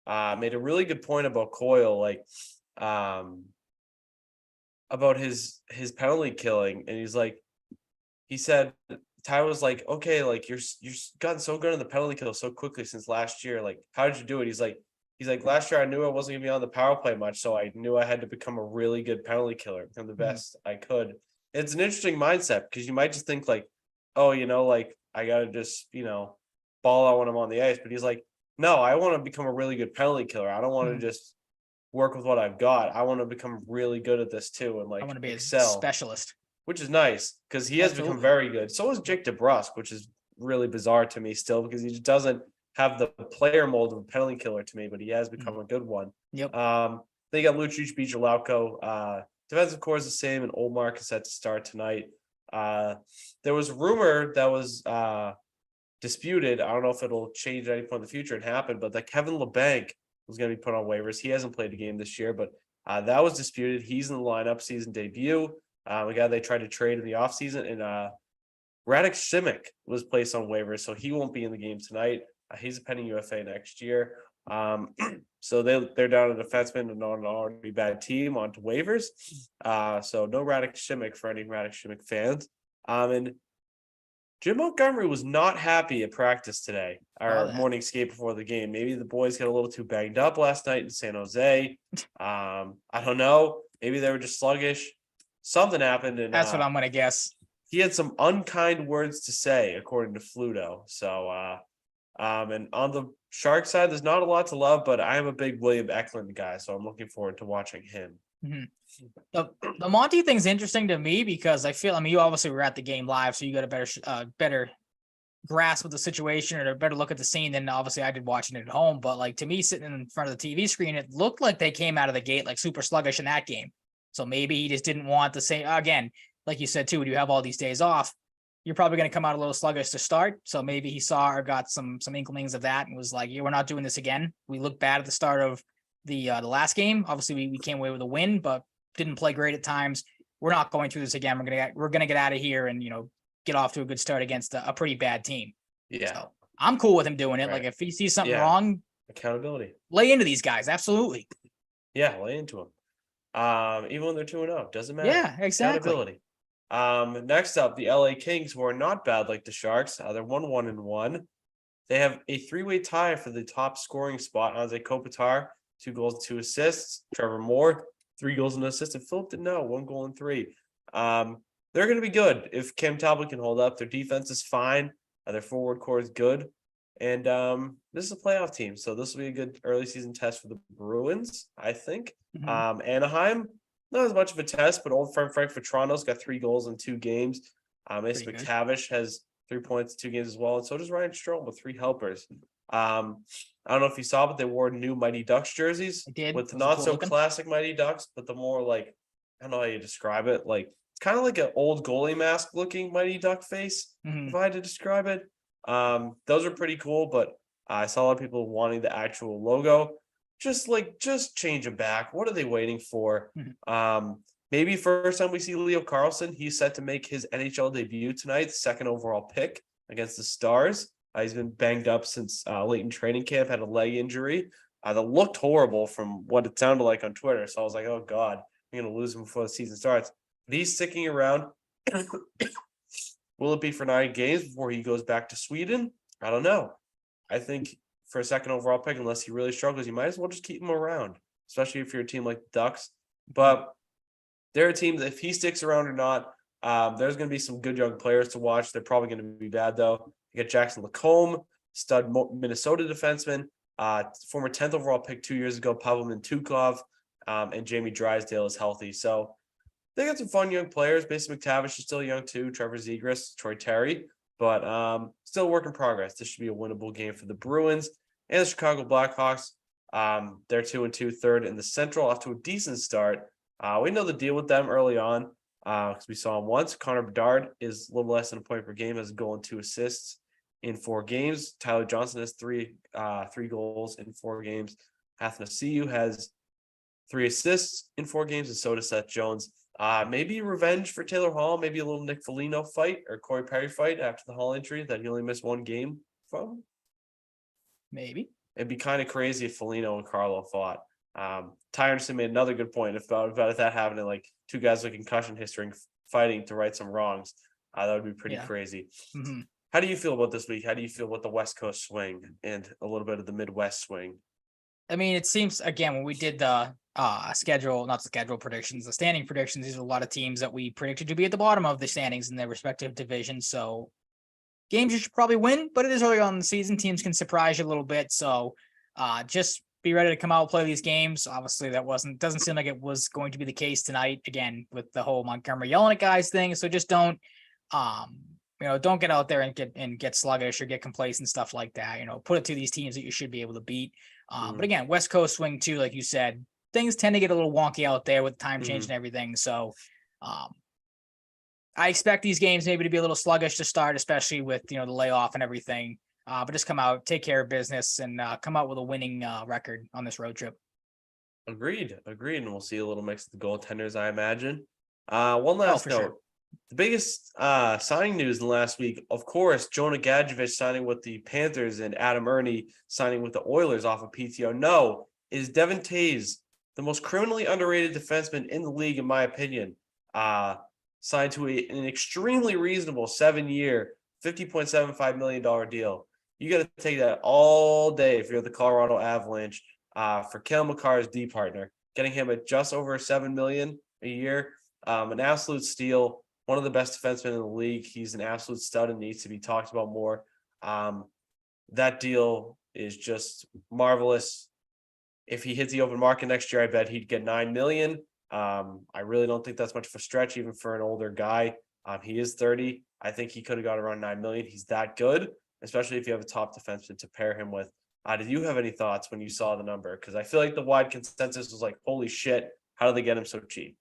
made a really good point about Coyle, like about his penalty killing, and he said Ty was like, okay, like you're gotten so good in the penalty kill so quickly since last year. Like, how did you do it? He's like, last year I knew I wasn't gonna be on the power play much, so I knew I had to become a really good penalty killer, become the best I could. It's an interesting mindset because you might just think like, oh, like I gotta just, ball out when I'm on the ice. But he's like, no, I want to become a really good penalty killer. I don't want to just work with what I've got. I want to become really good at this too, and like I want to be excel. a specialist. which is nice because he has become very good. So is Jake DeBrusque, which is really bizarre to me still because he just doesn't have the player mold of a penalty killer to me, but he has become a good one. Yep. They got Lucic, Bijalauko. Defensive core is the same, and Olmark is set to start tonight. There was a rumor that was disputed. I don't know if it'll change at any point in the future and happen, but that Kevin LeBanc was going to be put on waivers. He hasn't played a game this year, but that was disputed. He's in the lineup, season debut. A guy they tried to trade in the offseason, and Radek Simic was placed on waivers, so he won't be in the game tonight. He's a pending UFA next year. So they're down a defenseman and on an already bad team onto waivers. So no Radek Simic for any Radek Simic fans. And Jim Montgomery was not happy at practice today, our morning skate before the game. Maybe the boys got a little too banged up last night in San Jose. I don't know. Maybe they were just sluggish. Something happened. And that's what I'm going to guess. He had some unkind words to say, according to Fluto. So, and on the Shark side, there's not a lot to love, but I am a big William Eklund guy, so I'm looking forward to watching him. Mm-hmm. The Monty thing's interesting to me because you obviously were at the game live, so you got a better grasp of the situation or a better look at the scene than obviously I did watching it at home. But like to me, sitting in front of the TV screen, it looked like they came out of the gate like super sluggish in that game. So maybe he just didn't want the same again. Like you said, too, when you have all these days off, you're probably going to come out a little sluggish to start. So maybe he saw or got some inklings of that and was like, yeah, we're not doing this again. We looked bad at the start of the last game. Obviously, we came away with a win, but didn't play great at times. We're not going through this again. We're gonna get out of here and get off to a good start against a pretty bad team. Yeah, so I'm cool with him doing it. Right. Like if he sees something wrong, accountability. Lay into these guys. Absolutely. Yeah, lay into them. Even when they're 2-0, doesn't matter. Yeah, exactly. Next up, the LA Kings, who are not bad like the Sharks. They're 1-1-1. They have a 3-way tie for the top scoring spot. Anze Kopitar, 2 goals and 2 assists. Trevor Moore, 3 goals and an assist. And Philip Deneau, 1 goal and 3. They're going to be good if Cam Talbot can hold up. Their defense is fine. Their forward core is good. And this is a playoff team, so this will be a good early season test for the Bruins, I think. Mm-hmm. Anaheim, not as much of a test, but old friend Frank Vettrano's got 3 goals in 2 games. Mason McTavish has 3 points in 2 games as well, and so does Ryan Strome with 3 helpers. I don't know if you saw, but they wore new Mighty Ducks jerseys with the not so classic Mighty Ducks, but the more like, I don't know how you describe it. Like it's kind of like an old goalie mask looking Mighty Duck face, if I had to describe it. Those are pretty cool, but I saw a lot of people wanting the actual logo. Just change them back. What are they waiting for? Maybe first time we see Leo Carlsson. He's set to make his NHL debut tonight, 2nd overall pick against the Stars. He's been banged up since late in training camp, had a leg injury that looked horrible from what it sounded like on Twitter. So I was like, oh God, I'm going to lose him before the season starts. But he's sticking around. Will it be for 9 games before he goes back to Sweden? I don't know. I think for a 2nd overall pick, unless he really struggles, you might as well just keep him around, especially if you're a team like the Ducks. But they're a team that if he sticks around or not, there's going to be some good young players to watch. They're probably going to be bad, though. You got Jackson Lacombe, stud Minnesota defenseman, former 10th overall pick 2 years ago, Pavel Mintyukov, and Jamie Drysdale is healthy. So they got some fun young players. Mason McTavish is still young, too. Trevor Zegras, Troy Terry. But still a work in progress. This should be a winnable game for the Bruins and the Chicago Blackhawks. They're 2-2, third in the Central, off to a decent start. We know the deal with them early on because we saw him once. Connor Bedard is a little less than a point per game, has a goal and 2 assists in 4 games. Tyler Johnson has 3 goals in 4 games. Athanasiou has 3 assists in 4 games, and so does Seth Jones. Maybe revenge for Taylor Hall, maybe a little Nick Foligno fight or Corey Perry fight after the Hall injury that he only missed 1 game from. Maybe. It'd be kind of crazy if Foligno and Carlo fought. Ty Anderson made another good point about that happening, like 2 guys with concussion history and fighting to right some wrongs. That would be pretty crazy. Mm-hmm. How do you feel about this week? How do you feel about the West Coast swing and a little bit of the Midwest swing? I mean, it seems, again, when we did the the standing predictions, these are a lot of teams that we predicted to be at the bottom of the standings in their respective divisions. So games you should probably win, but it is early on in the season. Teams can surprise you a little bit. So just be ready to come out and play these games. Obviously, doesn't seem like it was going to be the case tonight. Again, with the whole Montgomery yelling at guys thing. So just don't don't get out there and get sluggish or get complacent, stuff like that. Put it to these teams that you should be able to beat. But again, West Coast swing too, like you said, things tend to get a little wonky out there with time change and everything. So I expect these games maybe to be a little sluggish to start, especially with the layoff and everything. But just come out, take care of business, and come out with a winning record on this road trip. Agreed. And we'll see a little mix of the goaltenders, I imagine. One last note. Sure. The biggest signing news in the last week, of course, Jonah Gadjevich signing with the Panthers and Adam Ernie signing with the Oilers off of PTO. No, is Devin Taves, the most criminally underrated defenseman in the league, in my opinion, signed to an extremely reasonable 7-year, $50.75 million deal. You got to take that all day if you're the Colorado Avalanche for Cale Makar's D partner, getting him at just over $7 million a year. An absolute steal. One of the best defensemen in the league. He's an absolute stud and needs to be talked about more. That deal is just marvelous. If he hits the open market next year, I bet he'd get $9 million. I really don't think that's much of a stretch, even for an older guy. He is 30. I think he could have got around $9 million. He's that good, especially if you have a top defenseman to pair him with. Did you have any thoughts when you saw the number? Because I feel like the wide consensus was like, holy shit, how did they get him so cheap?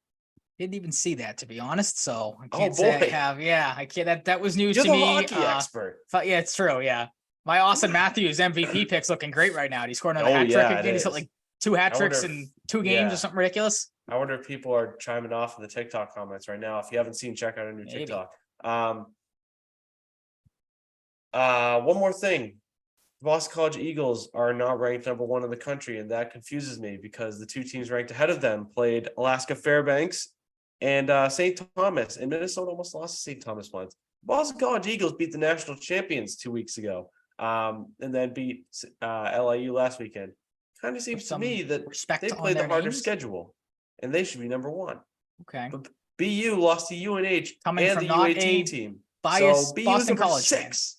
Didn't even see that, to be honest. So I can't say I have. Yeah, I can't. That was news to me. You're the hockey expert. Yeah, it's true. Yeah, my Austin Matthews MVP pick's looking great right now. He scored another hat trick again. He's got like 2 hat tricks in 2 games or something ridiculous. I wonder if people are chiming off in the TikTok comments right now. If you haven't seen, check out our new TikTok. One more thing. The Boston College Eagles are not ranked number 1 in the country, and that confuses me because the 2 teams ranked ahead of them played Alaska Fairbanks and St. Thomas, and Minnesota almost lost to St. Thomas once. Boston College Eagles beat the national champions 2 weeks ago, and then beat LIU last weekend. Kind of seems to me that they played the harder schedule, and they should be number 1. Okay. But BU lost to UNH coming and from the not U18 a team. Biased so BU Boston number College 6.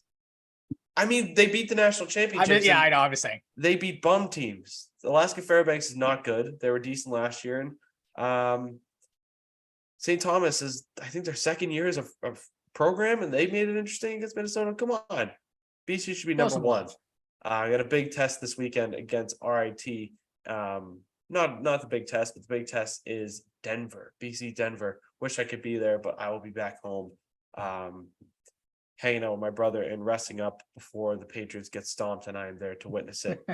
I mean, they beat the national championships. I know. I was saying they beat bum teams. Alaska Fairbanks is not good. They were decent last year, and St. Thomas is, I think, their second year as a program, and they made it interesting against Minnesota. Come on, BC should be number 1. I got a big test this weekend against RIT. Not the big test, but the big test is Denver, BC Denver. Wish I could be there, but I will be back home, hanging out with my brother and resting up before the Patriots get stomped, and I am there to witness it.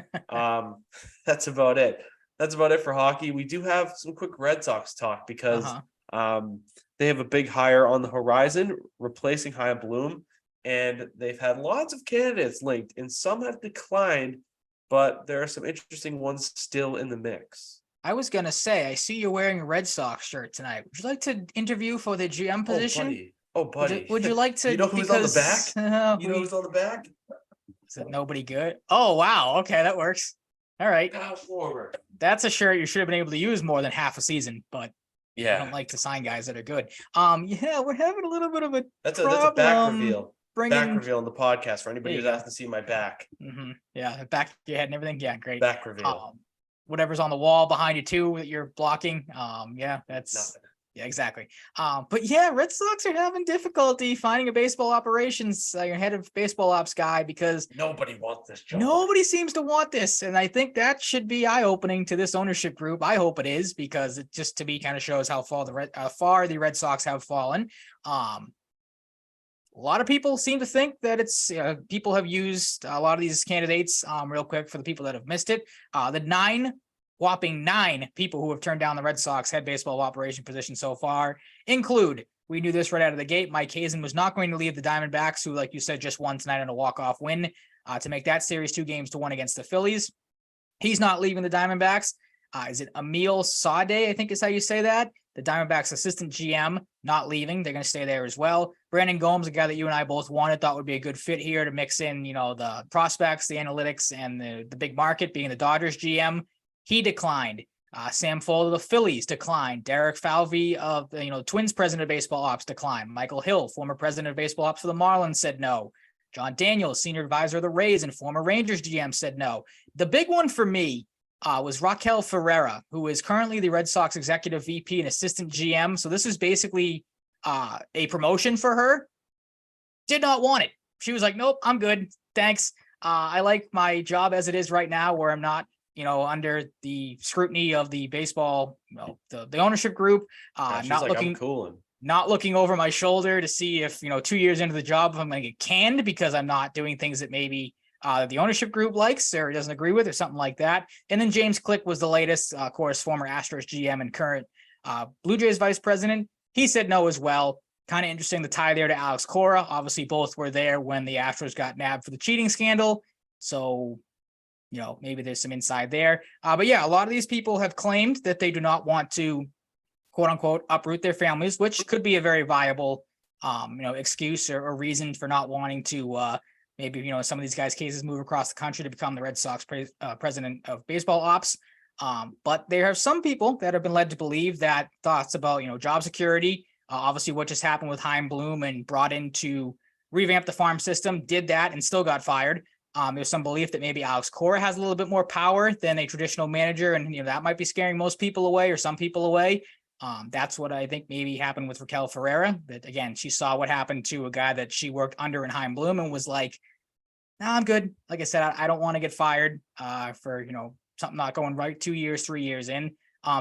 That's about it. That's about it for hockey. We do have some quick Red Sox talk because they have a big hire on the horizon, replacing Chaim Bloom, and they've had lots of candidates linked, and some have declined, but there are some interesting ones still in the mix. I was going to say, I see you're wearing a Red Sox shirt tonight. Would you like to interview for the GM position? Oh, buddy. Would you like to? You know who's on the back? You know who's on the back? Is it nobody good? Oh, wow. Okay, that works. All right. That's a shirt you should have been able to use more than half a season, but I don't like to sign guys that are good. Yeah, we're having a little bit of a that's a back reveal. Back reveal on the podcast for anybody who's asking to see my back. Mm-hmm. Yeah, back of your head and everything. Yeah, great. Back reveal. Whatever's on the wall behind you too that you're blocking. Yeah, that's nothing. Yeah, exactly. But yeah, Red Sox are having difficulty finding a baseball operations, your head of baseball ops guy, because nobody wants this job. Nobody seems to want this. And I think that should be eye-opening to this ownership group. I hope it is, because it just, to me, kind of shows how far the Red Sox have fallen. A lot of people seem to think that it's people have used a lot of these candidates real quick for the people that have missed it. The whopping 9 people who have turned down the Red Sox head baseball operation position so far include, we knew this right out of the gate, Mike Hazen was not going to leave the Diamondbacks, who, like you said, just won tonight in a walk-off win to make that series 2-1 against the Phillies. He's not leaving the Diamondbacks. Is it Emil Sade, I think is how you say that? The Diamondbacks assistant GM, not leaving. They're going to stay there as well. Brandon Gomes, a guy that you and I both wanted, thought would be a good fit here to mix in, the prospects, the analytics, and the big market, being the Dodgers GM. He declined. Sam Foley of the Phillies declined. Derek Falvey of the Twins president of baseball ops declined. Michael Hill, former president of baseball ops for the Marlins, said no. John Daniels, senior advisor of the Rays and former Rangers GM, said no. The big one for me, was Raquel Ferreira, who is currently the Red Sox executive VP and assistant GM. So this is basically a promotion for her. Did not want it. She was like, nope, I'm good. Thanks. I like my job as it is right now, where I'm not, under the scrutiny of the baseball, the ownership group, She's not like, looking, I'm cooling. not looking over my shoulder to see if, 2 years into the job, if I'm going to get canned because I'm not doing things that maybe the ownership group likes or doesn't agree with or something like that. And then James Click was the latest, of course, former Astros GM and current Blue Jays vice president. He said no as well. Kind of interesting, the tie there to Alex Cora. Obviously, both were there when the Astros got nabbed for the cheating scandal. So, maybe there's some inside there. But yeah, a lot of these people have claimed that they do not want to, quote unquote, uproot their families, which could be a very viable, excuse or reason for not wanting to maybe, some of these guys' cases move across the country to become the Red Sox president of baseball ops. But there are some people that have been led to believe that thoughts about, job security, obviously what just happened with Chaim Bloom and brought in to revamp the farm system, did that and still got fired. There's some belief that maybe Alex Cora has a little bit more power than a traditional manager, and that might be scaring most people away or some people away. That's what I think maybe happened with Raquel Ferreira. That again, she saw what happened to a guy that she worked under in Chaim Bloom and was like, "Nah, I'm good." Like I said, I don't want to get fired for something not going right 2 years, 3 years in.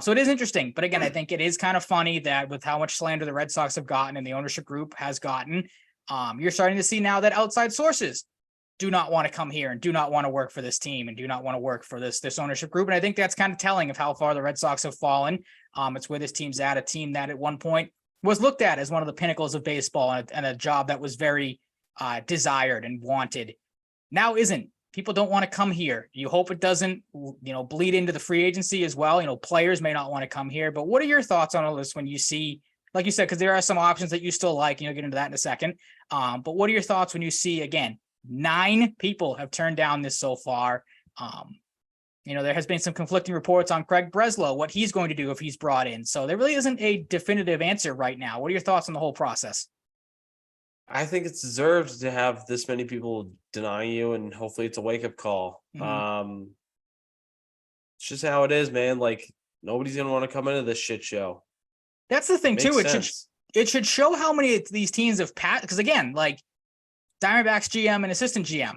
So it is interesting, but again, I think it is kind of funny that with how much slander the Red Sox have gotten and the ownership group has gotten, you're starting to see now that outside sources do not want to come here and do not want to work for this team and do not want to work for this ownership group. And I think that's kind of telling of how far the Red Sox have fallen. It's where this team's at, a team that at one point was looked at as one of the pinnacles of baseball and a job that was very desired and wanted. Now isn't. People don't want to come here. You hope it doesn't, bleed into the free agency as well. Players may not want to come here, but what are your thoughts on all this when you see, like you said, because there are some options that you still like, get into that in a second. But what are your thoughts when you see, again, 9 people have turned down this so far? There has been some conflicting reports on Craig Breslow, what he's going to do if he's brought in. So there really isn't a definitive answer right now. What are your thoughts on the whole process? I think it's deserved to have this many people deny you, and hopefully it's a wake-up call. Mm-hmm. It's just how it is, man. Like, nobody's gonna want to come into this shit show. That's the thing, too. It should show how many of these teams have passed. Because again, like Diamondbacks GM and assistant GM,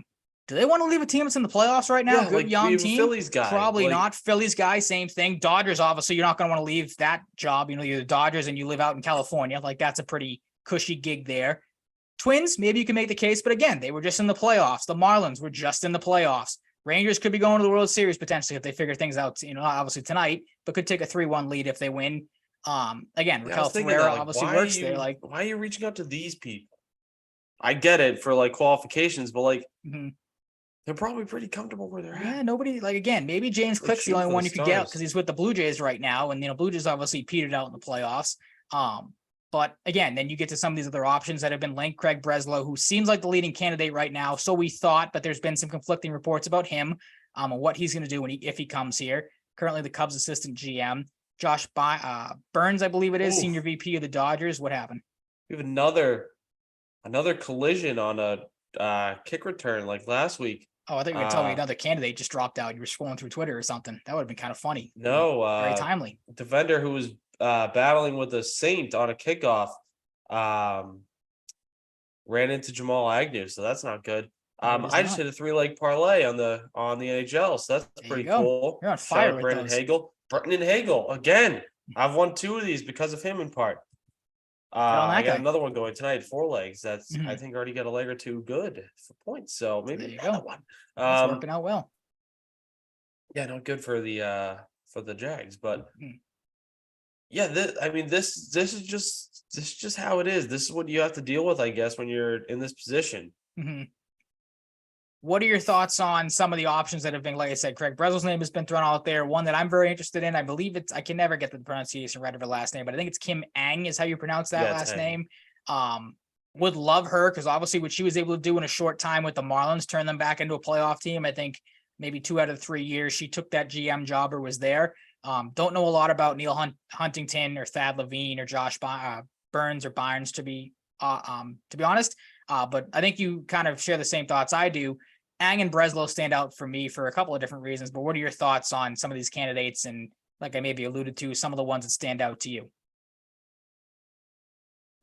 do they want to leave a team that's in the playoffs right now? Yeah, good young team. Phillies guy. Probably not. Phillies guy, same thing. Dodgers, obviously, you're not going to want to leave that job. You're the Dodgers and you live out in California. Like, that's a pretty cushy gig there. Twins, maybe you can make the case, but again, they were just in the playoffs. The Marlins were just in the playoffs. Rangers could be going to the World Series potentially if they figure things out, not obviously tonight, but could take a 3-1 lead if they win. Again, Raquel Ferreira obviously works there. Like, why are you reaching out to these people? I get it for like qualifications, but they're probably pretty comfortable where they're at. Yeah, nobody, like, again, maybe James Click's the only one you could get because he's with the Blue Jays right now, and Blue Jays obviously petered out in the playoffs. But again, then you get to some of these other options that have been linked. Craig Breslow, who seems like the leading candidate right now, so we thought, but there's been some conflicting reports about him and what he's going to do if he comes here. Currently, the Cubs assistant GM, Josh Burns, I believe it is, senior VP of the Dodgers. What happened? We have another collision on a kick return like last week. Oh, I thought you were going to tell me another candidate just dropped out. You were scrolling through Twitter or something. That would have been kind of funny. No, very timely. Defender who was battling with a Saint on a kickoff ran into Jamal Agnew, so that's not good. I just hit a 3-leg parlay on the NHL, so that's pretty cool. You're on fire with Brendan those. Hagel. Brendan Hagel again. I've won 2 of these because of him in part. I got another one going tonight, 4 legs. That's I think already got a leg or 2 good for points. So maybe another one. It's working out well. Yeah, not good for the Jags, but yeah, this is just how it is. This is what you have to deal with, I guess, when you're in this position. Mm-hmm. What are your thoughts on some of the options that have been, like I said, Craig Breslow's name has been thrown out there. One that I'm very interested in, I believe I can never get the pronunciation right of her last name, but I think it's Kim Ang is how you pronounce that last name. Would love her because obviously what she was able to do in a short time with the Marlins, turn them back into a playoff team. I think maybe 2 out of 3 years she took that GM job or was there. Don't know a lot about Neil Huntington or Thad Levine or Josh Burns or Bynes to be honest. But I think you kind of share the same thoughts I do. Ang and Breslow stand out for me for a couple of different reasons, but what are your thoughts on some of these candidates? And like I maybe alluded to, some of the ones that stand out to you.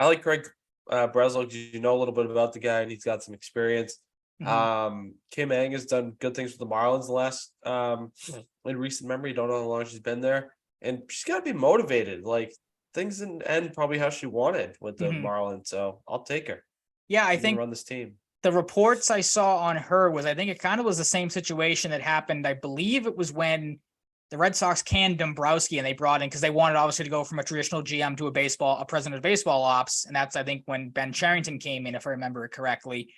I like Craig Breslow because you know a little bit about the guy and he's got some experience. Kim Ang has done good things with the Marlins the last in recent memory. Don't know how long she's been there, and she's got to be motivated. Like things didn't end probably how she wanted with the Marlins, so I'll take her. Yeah, I She can think run this team. the reports I saw on her was I think it kind of was the same situation that happened. I believe it was when the Red Sox canned Dombrowski and they brought in because they wanted obviously to go from a traditional GM to a president of baseball ops, and that's I think when Ben Cherington came in, if I remember it correctly.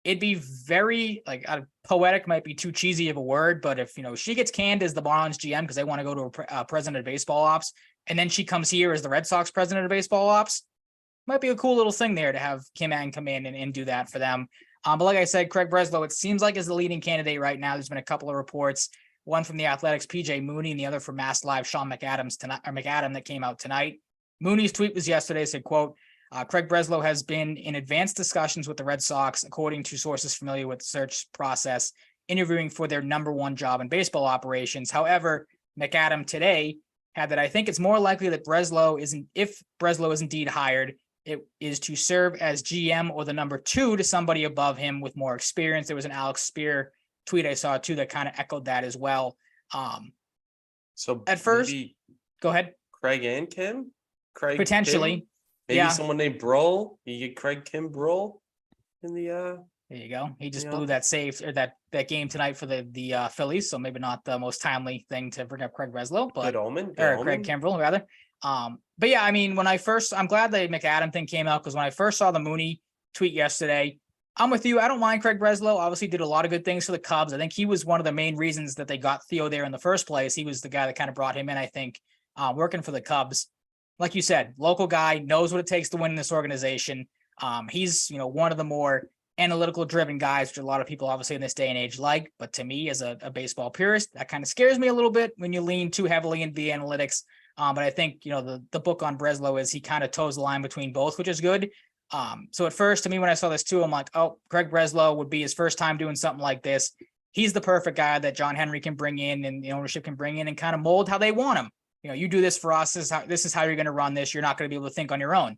It'd be very like poetic might be too cheesy of a word, but if she gets canned as the Marlins GM because they want to go to a president of baseball ops, and then she comes here as the Red Sox president of baseball ops, might be a cool little thing there to have Kim Ang come in and do that for them. But like I said, Craig Breslow, it seems like is the leading candidate right now. There's been a couple of reports, one from the Athletics, PJ Mooney, and the other from Mass Live, Sean McAdam that came out tonight. Mooney's tweet was yesterday, said, quote, Craig Breslow has been in advanced discussions with the Red Sox, according to sources familiar with the search process, interviewing for their number one job in baseball operations. However, McAdam today had that I think it's more likely that if Breslow is indeed hired, it is to serve as GM or the number two to somebody above him with more experience. There was an Alex Spear tweet I saw too that kind of echoed that as well. So at first, go ahead. Craig and Kim? Craig potentially. Kim? Maybe someone named Brull. You get Craig Kim Brull in the There you go. He just blew that save or that game tonight for the Phillies, so maybe not the most timely thing to bring up Craig Breslow, but good omen. Craig Kimbrell rather. But yeah, I mean, I'm glad the McAdam thing came out because when I first saw the Mooney tweet yesterday, I'm with you. I don't mind Craig Breslow. Obviously, did a lot of good things for the Cubs. I think he was one of the main reasons that they got Theo there in the first place. He was the guy that kind of brought him in, I think, working for the Cubs. Like you said, local guy, knows what it takes to win in this organization. He's, one of the more analytical driven guys, which a lot of people obviously in this day and age like. But to me, as a baseball purist, that kind of scares me a little bit when you lean too heavily into the analytics. But I think, the book on Breslow is he kind of toes the line between both, which is good. So at first, to me, when I saw this too, I'm like, oh, Craig Breslow would be his first time doing something like this. He's the perfect guy that John Henry can bring in and the ownership can bring in and kind of mold how they want him. You do this for us. This is how you're going to run this. You're not going to be able to think on your own.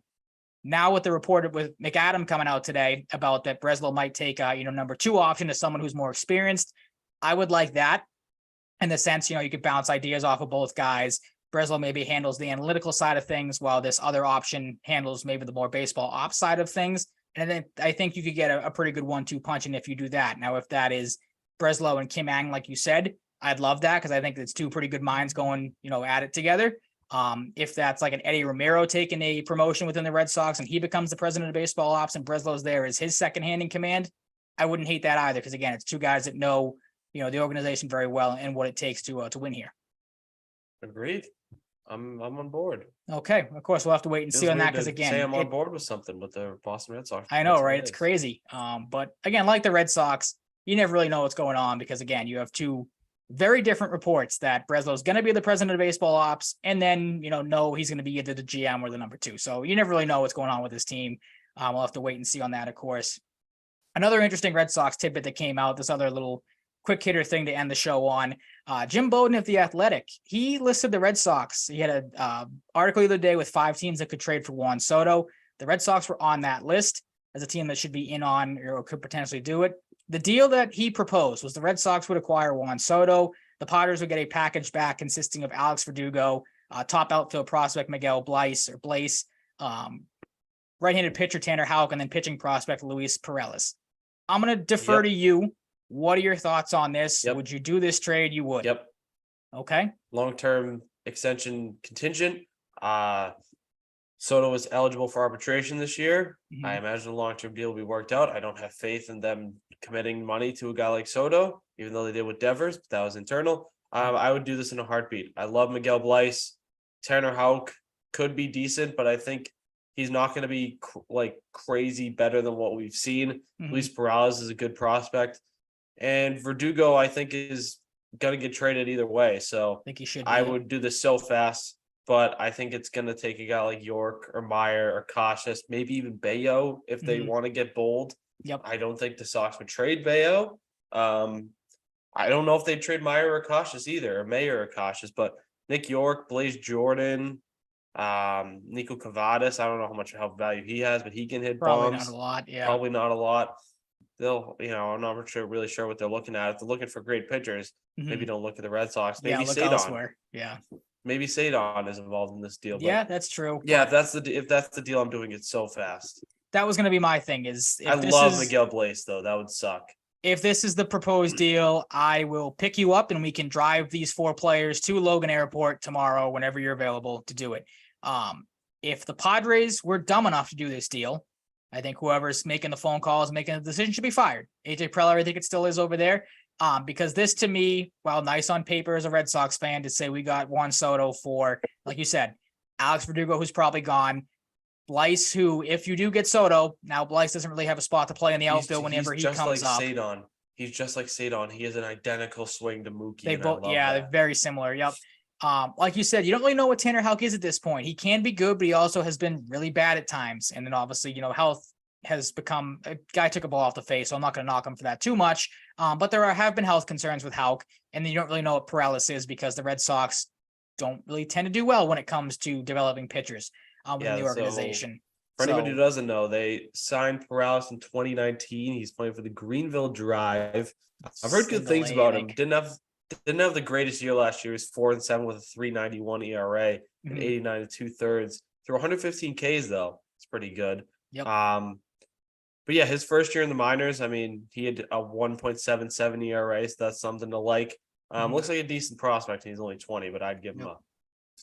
Now with the report with McAdam coming out today about that Breslow might take number two option to someone who's more experienced. I would like that in the sense, you could bounce ideas off of both guys. Breslow maybe handles the analytical side of things while this other option handles maybe the more baseball ops side of things. And then I think you could get a pretty good 1-2 punch in if you do that. Now, if that is Breslow and Kim Ang, like you said, I'd love that because I think it's two pretty good minds going, at it together. If that's like an Eddie Romero taking a promotion within the Red Sox and he becomes the president of baseball ops and Breslow's there as his second hand in command, I wouldn't hate that either because again, it's two guys that know, the organization very well and what it takes to win here. Agreed. I'm on board. Okay, of course we'll have to wait and see on that because again, say I'm on board with something with the Boston Red Sox. I know, right? It's crazy. But again, like the Red Sox, you never really know what's going on because again, you have two very different reports that Breslow's going to be the president of baseball ops, and then, no, he's going to be either the GM or the number two. So you never really know what's going on with his team. We'll have to wait and see on that, of course. Another interesting Red Sox tidbit that came out, this other little quick hitter thing to end the show on. Jim Bowden of The Athletic, he listed the Red Sox. He had an article the other day with 5 teams that could trade for Juan Soto. The Red Sox were on that list as a team that should be in on or could potentially do it. The deal that he proposed was the Red Sox would acquire Juan Soto. The Padres would get a package back consisting of Alex Verdugo, top outfield prospect Miguel Blaise, right-handed pitcher Tanner Houck, and then pitching prospect Luis Perez. I'm going to defer to you. What are your thoughts on this? Would you do this trade? You would. Yep. Okay. Long-term extension contingent. Soto was eligible for arbitration this year. Mm-hmm. I imagine a long-term deal will be worked out. I don't have faith in them committing money to a guy like Soto, even though they did with Devers, but that was internal. I would do this in a heartbeat. I love Miguel Blaise. Tanner Houck could be decent, but I think he's not going to be crazy better than what we've seen. Mm-hmm. Luis Perez is a good prospect. And Verdugo, I think, is going to get traded either way. So I think he should. I would do this so fast, but I think it's going to take a guy like York or Meyer or Cautious, maybe even Bayo if they want to get bold. Yep. I don't think the Sox would trade Bayo. I don't know if they trade Meyer or Cautious either, or Mayer or Cautious, but Nick York, Blaze Jordan, Nico Cavadas. I don't know how value he has, but he can hit Probably bombs. not a lot. Yeah. Probably not a lot. They'll, I'm not really sure what they're looking at. If they're looking for great pitchers, maybe don't look at the Red Sox. Maybe look Sadon. elsewhere. Yeah. Maybe Sadon is involved in this deal. Yeah, that's true. Yeah, if that's the deal, I'm doing it so fast. That was going to be my thing. Is I love Miguel Blaze though. That would suck. If this is the proposed deal, I will pick you up and we can drive these 4 players to Logan Airport tomorrow whenever you're available to do it. If the Padres were dumb enough to do this deal, I think whoever's making the phone calls, making the decision should be fired. AJ Preller, I think it still is over there. Because this to me, while nice on paper as a Red Sox fan to say we got Juan Soto for, like you said, Alex Verdugo, who's probably gone, Blyce, who, if you do get Soto, now Blyce doesn't really have a spot to play in the outfield whenever he comes up. Sadon. He's just like Sadon. He has an identical swing to Mookie. They both, they're very similar. Yep. Like you said, you don't really know what Tanner Houck is at this point. He can be good, but he also has been really bad at times. And then obviously, health has become a guy took a ball off the face, so I'm not going to knock him for that too much. But there have been health concerns with Houck, and then you don't really know what Perales is because the Red Sox don't really tend to do well when it comes to developing pitchers within the organization. For anybody who doesn't know, they signed Perales in 2019. He's playing for the Greenville Drive. I've heard good things about him. Didn't have the greatest year last year. He was 4-7 with a 3.91 ERA and 89 2/3. Through 115 Ks though. It's pretty good. Yep. But yeah, his first year in the minors, I mean, he had a 1.77 ERA, so that's something to like. Looks like a decent prospect. He's only 20, but I'd give him up.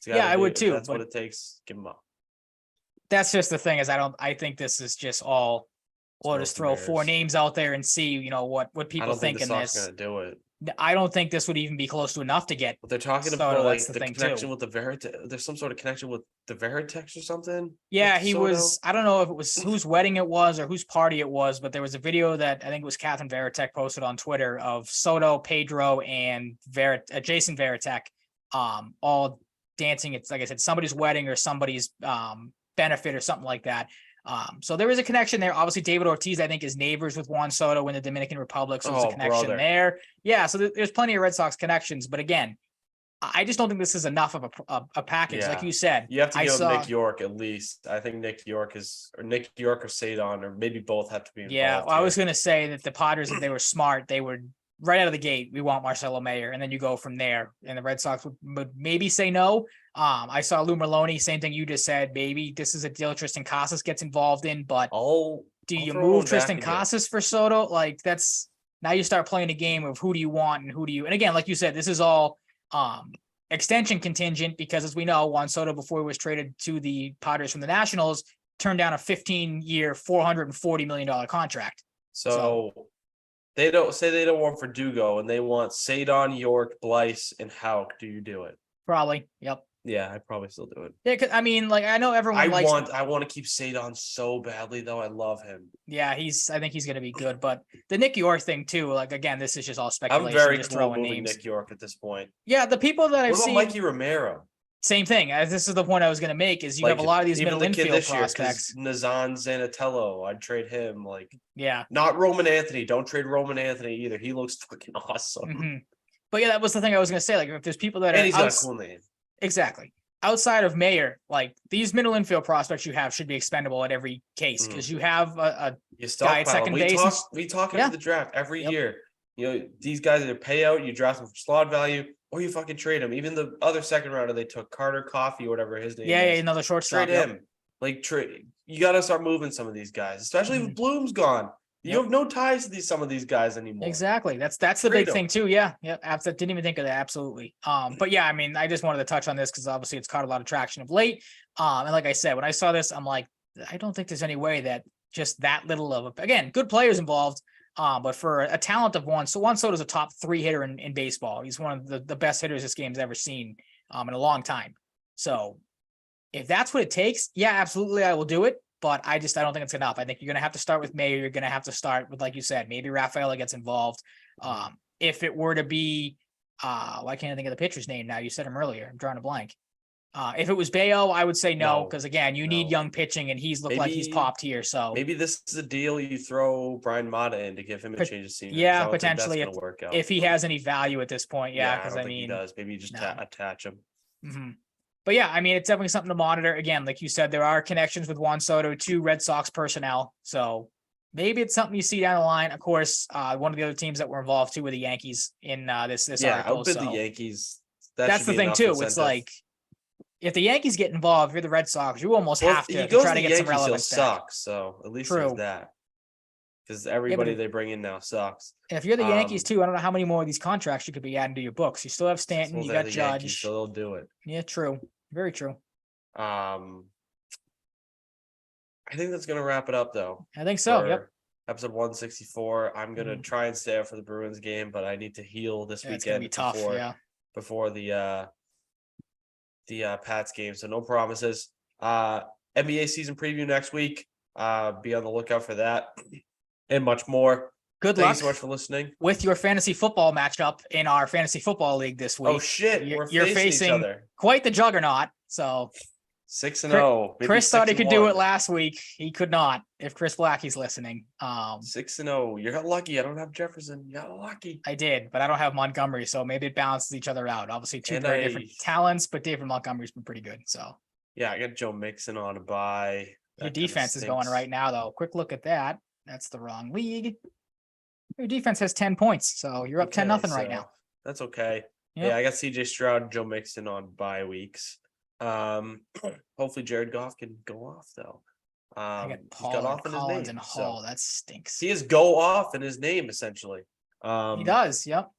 Yeah, I would too. That's what it takes. Give him up. That's just the thing is I think this is just all. We'll just throw 4 names out there and see, what people think in this. Gonna do it. I don't think this would even be close to enough to get. But they're talking about like the connection with the Veritex. There's some sort of connection with the Veritex or something. Yeah, he was. I don't know if it was whose wedding it was or whose party it was, but there was a video that I think it was Catherine Veritek posted on Twitter of Soto, Pedro, and Jason Veritek, all dancing. It's like I said, somebody's wedding or somebody's benefit or something like that. So there is a connection there. Obviously, David Ortiz, I think, is neighbors with Juan Soto in the Dominican Republic. So there's a connection there. Yeah, so there's plenty of Red Sox connections. But again, I just don't think this is enough of a package. Yeah. Like you said. You have to give Nick York at least. I think Nick York or Sadon, or maybe both have to be involved. Yeah, well, I was going to say that the Padres, if they were smart, they would right out of the gate, we want Marcelo Mayer, and then you go from there. And the Red Sox would maybe say no. I saw Lou Merloni, same thing you just said. Maybe this is a deal Tristan Casas gets involved in, but do you move Tristan Casas for Soto? Like that's now you start playing a game of who do you want and and again, like you said, this is all extension contingent because as we know, Juan Soto before he was traded to the Padres from the Nationals turned down a 15-year, $440 million contract. So they don't want Verdugo and they want Sadon, York, Blyce, and Houck. Do you do it? Probably. Yep. Yeah, I'd probably still do it. Yeah, cause, I mean, like I know everyone I want to keep Sadon so badly though. I love him. Yeah, I think he's gonna be good. But the Nick York thing too, like again, this is just all speculation. I'm very just cool throwing moving names. Nick York at this point. Yeah, the people that I've seen. Mikey Romero. Same thing. This is the point I was gonna make. Is you have a lot of these middle infield prospects. Nazan Zanatello, I'd trade him. Like, yeah, not Roman Anthony. Don't trade Roman Anthony either. He looks fucking awesome. Mm-hmm. But yeah, that was the thing I was gonna say. Like, if there's people that and he's got a cool name. Exactly. Outside of Mayer, like these middle infield prospects you have should be expendable at every case because you have a guy at second base. We talk about the draft every year. You know, these guys either pay out, you draft them for slot value, or you fucking trade them. Even the other second rounder they took, Carter Coffey or whatever his name is. Yeah, another shortstop. Trade him. Like trade. You got to start moving some of these guys, especially if Bloom's gone. You have no ties to some of these guys anymore. Exactly. That's the big thing too. Yeah. Didn't even think of that. Absolutely. But yeah, I mean, I just wanted to touch on this because obviously it's caught a lot of traction of late. And like I said, when I saw this, I'm like, I don't think there's any way that just that little of again, good players involved. But for a talent of Juan Soto's a top 3 hitter in baseball. He's one of the best hitters this game's ever seen in a long time. So if that's what it takes, yeah, absolutely, I will do it. But I don't think it's enough. I think you're going to have to start with Mayer. You're going to have to start with, like you said, maybe Rafaela gets involved. If it were to be, why can't I think of the pitcher's name now? You said him earlier. I'm drawing a blank. If it was Bayo, I would say no, No, because again, you need no. young pitching, and he's looked like he's Maybe popped here. So maybe this is a deal you throw Brian Mata in to give him a Pot- change of scenery, because I yeah, don't think that's potentially going to work out. if he has any value at this point, yeah, Yeah, I because don't I think he mean, does. Maybe you just no. attach him. Mhm. But yeah, I mean, it's definitely something to monitor. Again, like you said, there are connections with Juan Soto to Red Sox personnel, so maybe it's something you see down the line. Of course, one of the other teams that were involved too were the Yankees in this Yeah, article. outbid the So Yankees. That that's should the be thing enough too. incentive. It's like if the Yankees get involved, if you're the Red Sox, you almost Well, have if he to goes try to to the get some Yankees, he'll relevance back. suck. So at least True. there's that. Because Yeah, everybody but they bring in now sucks. if you're the Yankees too, I don't know how many more of these contracts you could be adding to your books. You still have Stanton, Well, you they're got the Yankees, Judge. so they'll do it. Yeah, true. Very true. I think that's gonna wrap it up though. I think so. Yep. Episode 164. I'm gonna Mhm. try and stay out for the Bruins game, but I need to heal this Yeah, it's gonna be weekend tough. before Yeah. the Pats game. So no promises. NBA season preview next week. Be on the lookout for that and much more. Good Thank luck you so much for listening. with your fantasy football matchup in our fantasy football league this week. Oh shit, You're facing each other. quite the juggernaut. So 6-0. Chris thought he could do it last week. He could not. If Chris Blackie's listening, 6-0. You got lucky. I don't have Jefferson. You got lucky. I did, but I don't have Montgomery, so maybe it balances each other out. Obviously, two very different talents, but David Montgomery's been pretty good. So yeah, I got Joe Mixon on a bye. Your defense is going right now, though. Quick look at that. That's the wrong league. Your defense has 10 points, so you're up 10-0 right now. That's okay. Yep. Yeah, I got CJ Stroud and Joe Mixon on bye weeks. Hopefully Jared Goff can go off though. I got He's got off in his Collins name, and Hall. That stinks. He is go off in his name essentially. He does. Yep.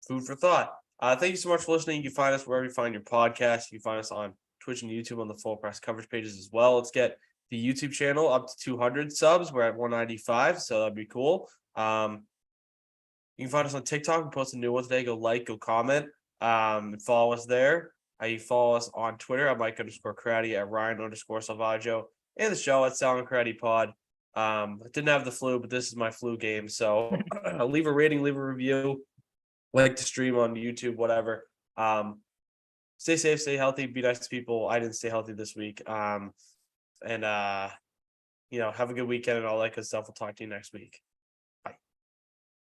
Food for thought. Thank you so much for listening. You can find us wherever you find your podcast. You can find us on Twitch and YouTube on the Full Press coverage pages as well. Let's get the YouTube channel up to 200 subs. We're at 195, so that'd be cool. You can find us on TikTok. We post a new one today. Go like, go comment, follow us there. You follow us on Twitter at Mike_Cratty, at Ryan_Salvaggio, and the show at Sound Cratty Pod. I didn't have the flu, but this is my flu game. So leave a rating, leave a review, like to stream on YouTube, whatever. Stay safe, stay healthy, be nice to people. I didn't stay healthy this week. And have a good weekend and all that good stuff. We'll talk to you next week.